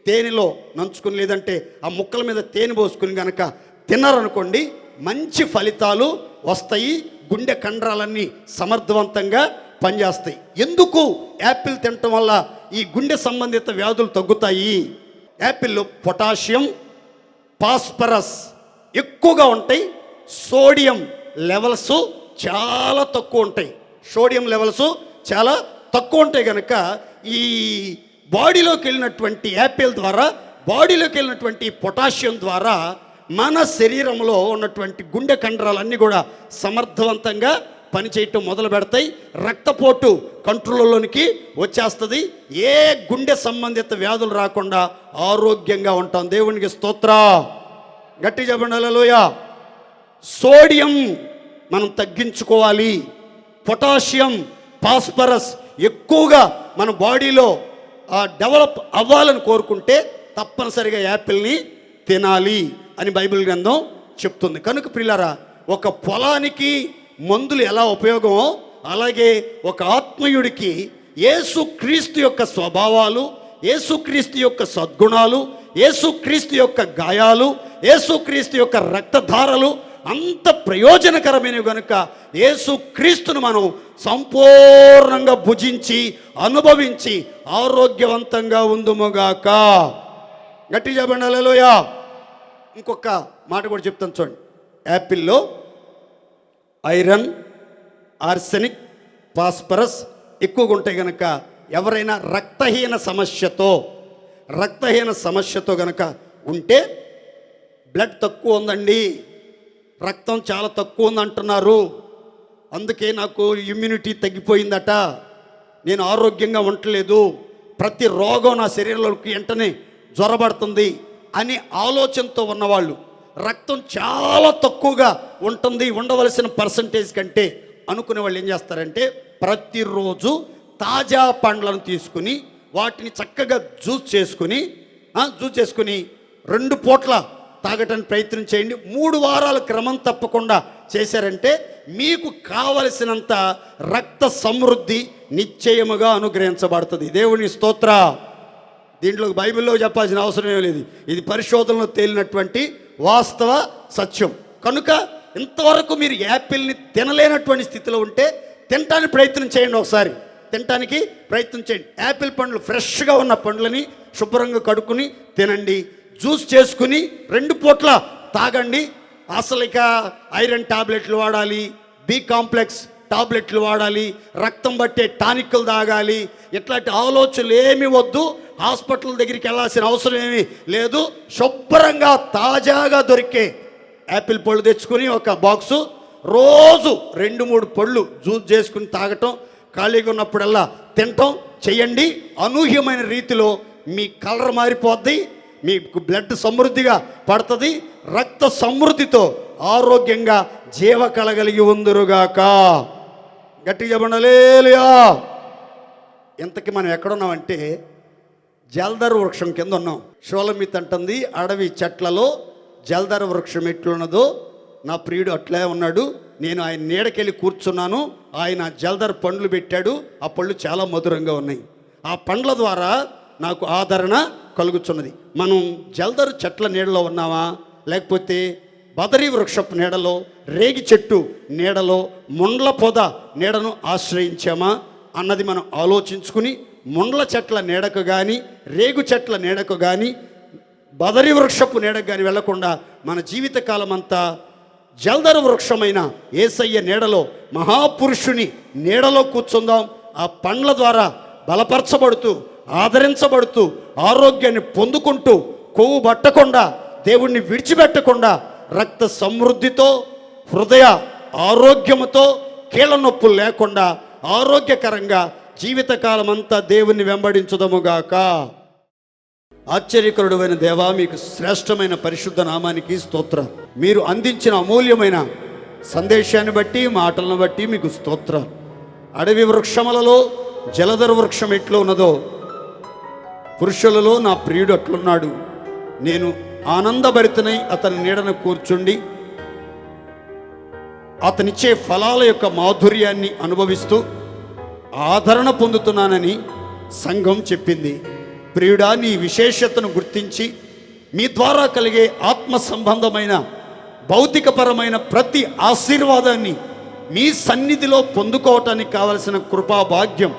తేనెలో నంచుకుని లేదంటే ఆ ముక్కల మీద తేనె పోసుకుని కనుక తిన్నారనుకోండి మంచి ఫలితాలు వస్తాయి. గుండె కండరాలన్నీ సమర్థవంతంగా పనిచేస్తాయి. ఎందుకు యాపిల్ తినటం వల్ల ఈ గుండె సంబంధిత వ్యాధులు తగ్గుతాయి? యాపిల్లో పొటాషియం, ఫాస్ఫరస్ ఎక్కువగా ఉంటాయి. సోడియం లెవెల్స్ చాలా తక్కువ ఉంటాయి. సోడియం లెవెల్స్ చాలా తక్కువ ఉంటాయి కనుక ఈ బాడీలోకి వెళ్ళినటువంటి యాపిల్ ద్వారా, బాడీలోకి వెళ్ళినటువంటి పొటాషియం ద్వారా మన శరీరంలో ఉన్నటువంటి గుండె కండరాలన్నీ కూడా సమర్థవంతంగా పనిచేయటం మొదలు పెడతాయి. రక్తపోటు కంట్రోల్లోనికి వచ్చేస్తుంది. ఏ గుండె సంబంధిత వ్యాధులు రాకుండా ఆరోగ్యంగా ఉంటాం. దేవునికి స్తోత్ర. గట్టి చెప్పండి హల్లెలూయా. సోడియం మనం తగ్గించుకోవాలి. పొటాషియం, ఫాస్ఫరస్ ఎక్కువగా మన బాడీలో డెవలప్ అవ్వాలని కోరుకుంటే తప్పనిసరిగా యాపిల్ని తినాలి అని బైబిల్ గ్రంథం చెప్తుంది. కనుక ప్రియులారా, ఒక పొలానికి మందులు ఎలా ఉపయోగమో అలాగే ఒక ఆత్మీయుడికి యేసుక్రీస్తు యొక్క స్వభావాలు, యేసుక్రీస్తు యొక్క సద్గుణాలు, యేసుక్రీస్తు యొక్క గాయాలు, యేసుక్రీస్తు యొక్క రక్తధారలు అంత ప్రయోజనకరమైనవి కనుక యేసుక్రీస్తును మనం సంపూర్ణంగా భుజించి అనుభవించి ఆరోగ్యవంతంగా ఉందుముగాక. గట్టి చెప్పండి హల్లెలూయా. ఇంకొక మాట కూడా చెప్తాను చూడండి. యాపిల్లో ఐరన్, ఆర్సెనిక్, ఫాస్ఫరస్ ఎక్కువగా ఉంటాయి కనుక ఎవరైనా రక్తహీన సమస్యతో కనుక ఉంటే, బ్లడ్ తక్కువ ఉందండి, రక్తం చాలా తక్కువ ఉంది అంటున్నారు, అందుకే నాకు ఇమ్యూనిటీ తగ్గిపోయిందట, నేను ఆరోగ్యంగా ఉండలేదు, ప్రతి రోగం నా శరీరంలోకి వెంటనే జ్వరబడుతుంది అని ఆలోచనతో ఉన్నవాళ్ళు, రక్తం చాలా తక్కువగా ఉంటుంది ఉండవలసిన పర్సంటేజ్ కంటే అనుకునే వాళ్ళు ఏం చేస్తారంటే ప్రతిరోజు తాజా పండ్లను తీసుకుని వాటిని చక్కగా జ్యూస్ చేసుకుని 2 పూట్ల తాగటానికి ప్రయత్నం చేయండి. 3 వారాలు క్రమం తప్పకుండా చేశారంటే మీకు కావలసినంత రక్త సమృద్ధి నిశ్చయముగా అనుగ్రహించబడుతుంది. దేవుని స్తోత్ర. దీంట్లో బైబిల్లో చెప్పాల్సిన అవసరం లేదు. ఇది పరిశోధనలో తేలినటువంటి వాస్తవ సత్యం. కనుక ఇంతవరకు మీరు యాపిల్ని తినలేనటువంటి స్థితిలో ఉంటే తినటానికి ప్రయత్నం చేయండి. ఒకసారి తినటానికి ప్రయత్నం చేయండి. యాపిల్ పండ్లు ఫ్రెష్గా ఉన్న పండ్లని శుభ్రంగా కడుక్కుని తినండి. జ్యూస్ చేసుకుని 2 పూట్ల తాగండి. అసలు ఇక ఐరన్ టాబ్లెట్లు వాడాలి, బి కాంప్లెక్స్ టాబ్లెట్లు వాడాలి, రక్తం పట్టే టానిక్లు తాగాలి, ఇట్లాంటి ఆలోచనలు ఏమీ వద్దు. హాస్పిటల్ దగ్గరికి వెళ్ళాల్సిన అవసరం ఏమీ లేదు. శుభ్రంగా తాజాగా దొరికే యాపిల్ పళ్ళు తెచ్చుకొని ఒక బాక్సు రోజు 2-3 పళ్ళు జ్యూస్ చేసుకుని తాగటం, ఖాళీగా ఉన్నప్పుడల్లా తినటం చేయండి. అనూహ్యమైన రీతిలో మీ కలర్ మారిపోద్ది, మీకు బ్లడ్ సమృద్ధిగా పడుతుంది, రక్త సమృద్ధితో ఆరోగ్యంగా జీవ కలగలిగి ఉందురుగాక. గట్టిగా చెప్పండి హల్లెలూయా. ఇంతకీ మనం ఎక్కడున్నామంటే జల్దర్ వృక్షం కింద ఉన్నాం. షోలమిత్ అంటుంది, అడవి చెట్లలో జల్దర్ వృక్షం ఎట్లున్నదో నా ప్రియుడు అట్లే ఉన్నాడు, నేను ఆయన నీడకెళ్ళి కూర్చున్నాను, ఆయన జల్దర్ పండ్లు పెట్టాడు, ఆ పళ్ళు చాలా మధురంగా ఉన్నాయి, ఆ పండ్ల ద్వారా నాకు ఆదరణ కలుగుతున్నది. మనం జల్దరు చెట్ల నీడలో ఉన్నామా, లేకపోతే బదరీ వృక్షపు నీడలో, రేగి చెట్టు నీడలో, ముండ్ల పొద నీడను ఆశ్రయించామా అన్నది మనం ఆలోచించుకుని ముండ్ల చెట్ల నీడకు కానీ, రేగు చెట్ల నీడకు కానీ, బదరీ వృక్షపు నీడకు కానీ వెళ్లకుండా మన జీవితకాలం అంతా జల్దరు వృక్షమైన యేసయ్య నీడలో, మహాపురుషుని నీడలో కూర్చుందాం. ఆ పండ్ల ద్వారా బలపరచబడుతూ, ఆదరించబడుతూ, ఆరోగ్యాన్ని పొందుకుంటూ, కొవ్వు పట్టకుండా, దేవుణ్ణి విడిచిపెట్టకుండా, రక్త సమృద్ధితో, హృదయ ఆరోగ్యముతో, కీళ్ళ నొప్పులు లేకుండా ఆరోగ్యకరంగా జీవితకాలం అంతా దేవుణ్ణి వెంబడించుదముగాక. ఆశ్చర్యకరుడైన దేవా, మీకు శ్రేష్టమైన పరిశుద్ధ నామానికి స్తోత్రం. మీరు అందించిన అమూల్యమైన సందేశాన్ని బట్టి, మాటలను బట్టి మీకు స్తోత్రాలు. అడవి వృక్షములలో జలధర వృక్షం ఎట్లా ఉన్నదో పురుషులలో నా ప్రియుడు అట్లున్నాడు. నేను ఆనందభరితనై అతని నీడను కూర్చుండి అతనిచ్చే ఫలాల యొక్క మాధుర్యాన్ని అనుభవిస్తూ ఆదరణ పొందుతున్నానని సంఘం చెప్పింది. ప్రియుడా, నీ విశేషతను గుర్తించి మీ ద్వారా కలిగే ఆత్మ సంబంధమైన భౌతికపరమైన ప్రతి ఆశీర్వాదాన్ని మీ సన్నిధిలో పొందుకోవటానికి కావలసిన కృపా భాగ్యం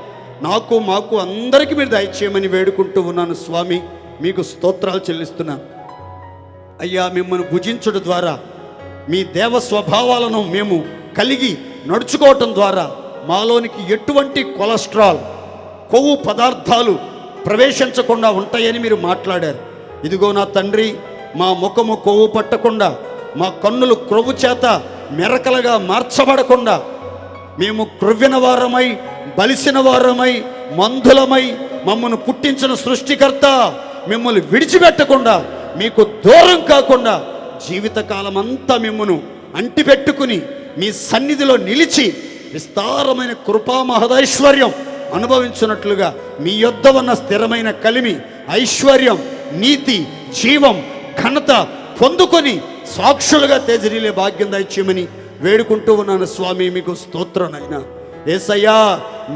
మాకు అందరికీ మీరు దయచేయమని వేడుకుంటూ ఉన్నాను. స్వామి, మీకు స్తోత్రాలు చెల్లిస్తున్నాను. అయ్యా, మిమ్మల్ని భుజించడం ద్వారా మీ దేవ స్వభావాలను మేము కలిగి నడుచుకోవటం ద్వారా మాలోనికి ఎటువంటి కొలెస్ట్రాల్, కొవ్వు పదార్థాలు ప్రవేశించకుండా ఉంటాయని మీరు మాట్లాడారు. ఇదిగో నా తండ్రి, మా ముఖము కొవ్వు పట్టకుండా, మా కన్నులు క్రొవ్వు చేత మెరకలుగా మార్చబడకుండా, మేము క్రొవ్విన వారమై, బలిసిన వారమై, మందులమై మమ్మల్ని పుట్టించిన సృష్టికర్త మిమ్మల్ని విడిచిపెట్టకుండా, మీకు దూరం కాకుండా జీవితకాలం అంతా మిమ్మను అంటిపెట్టుకుని మీ సన్నిధిలో నిలిచి విస్తారమైన కృపా మహదైశ్వర్యం అనుభవించున్నట్లుగా మీ యొద్ద ఉన్న స్థిరమైన కలిమి, ఐశ్వర్యం, నీతి, జీవం, ఘనత పొందుకొని సాక్షులుగా తేజరీలే భాగ్యం దయచేయమని వేడుకుంటూ ఉన్నాను. స్వామి, మీకు స్తోత్రనైనా. యేసయ్యా,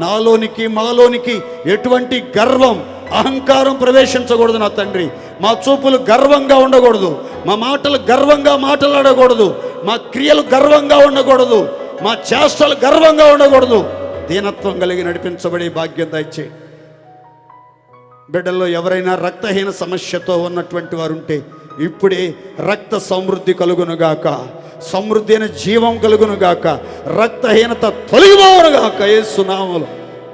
నాలోనికి మాలోనికి ఎటువంటి గర్వం, అహంకారం ప్రవేశించకూడదు నా తండ్రి. మా చూపులు గర్వంగా ఉండకూడదు, మా మాటలు గర్వంగా మాట్లాడకూడదు, మా క్రియలు గర్వంగా ఉండకూడదు, మా చేష్టలు గర్వంగా ఉండకూడదు. దీనత్వం కలిగి నడిపించబడే భాగ్యం దయచే. బిడ్డల్లో ఎవరైనా రక్తహీన సమస్యతో ఉన్నటువంటి వారు ఉంటే ఇప్పుడే రక్త సమృద్ధి కలుగునుగాక, సమృద్ధి అయిన జీవం కలుగునుగాక, రక్తహీనత తొలగిపోవునుగాక యేసు నామములో.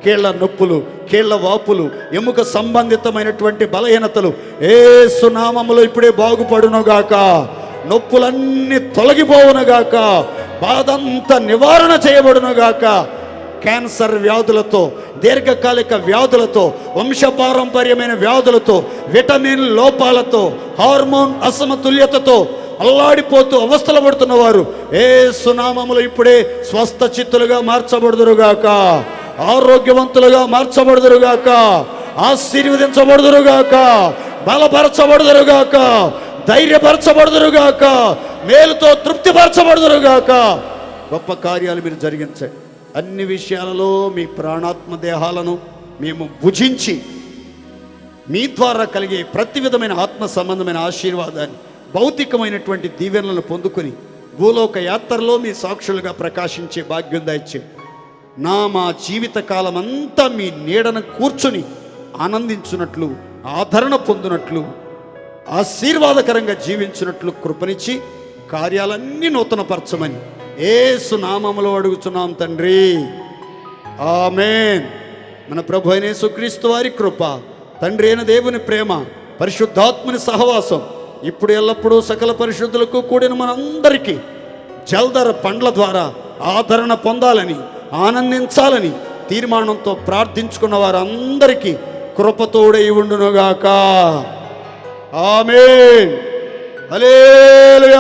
కీళ్ల నొప్పులు, కీళ్ల వాపులు, ఎముక సంబంధితమైనటువంటి బలహీనతలు యేసు నామములో ఇప్పుడే బాగుపడునుగాక, నొప్పులన్నీ తొలగిపోవునుగాక, బాధంతా నివారణ చేయబడునుగాక. క్యాన్సర్ వ్యాధులతో, దీర్ఘకాలిక వ్యాధులతో, వంశపారంపర్యమైన వ్యాధులతో, విటమిన్ లోపాలతో, హార్మోన్ అసమతుల్యతతో అల్లాడిపోతూ అవస్థలు పడుతున్న వారు యేసు నామములో ఇప్పుడే స్వస్థ చిత్తులుగా మార్చబడుదురుగాక, ఆరోగ్యవంతులుగా మార్చబడుదురుగాక, ఆశీర్వదించబడుదురుగాక, బలపరచబడుదురుగాక, ధైర్యపరచబడుదురుగాక, మేలుతో తృప్తిపరచబడుదురుగాక. గొప్ప కార్యాలు మీరు జరిగించండి. అన్ని విషయాలలో మీ ప్రాణాత్మ దేహాలను మేము భుజించి మీ ద్వారా కలిగే ప్రతి విధమైన ఆత్మ సంబంధమైన ఆశీర్వాదాన్ని, భౌతికమైనటువంటి దీవెనలను పొందుకొని భూలోక యాత్రలో మీ సాక్షులుగా ప్రకాశించే భాగ్యం దయచే. మా జీవిత కాలం అంతా మీ నీడను కూర్చుని ఆనందించున్నట్లు, ఆదరణ పొందినట్లు, ఆశీర్వాదకరంగా జీవించినట్లు కృపనిచ్చి కార్యాలన్నీ నూతనపరచమని యేసు నామములో అడుగుచున్నాం తండ్రి, ఆమేన్. మన ప్రభు అయిన యేసుక్రీస్తు వారి కృప, తండ్రి అయిన దేవుని ప్రేమ, పరిశుద్ధాత్మని సహవాసం ఇప్పుడు ఎల్లప్పుడూ సకల పరిశుద్ధులకు కూడిన మనందరికీ జల్దర పండ్ల ద్వారా ఆదరణ పొందాలని, ఆనందించాలని తీర్మానంతో ప్రార్థించుకున్న వారందరికీ కృపతోడై ఉండునుగాక. ఆమేన్. హల్లెలూయా.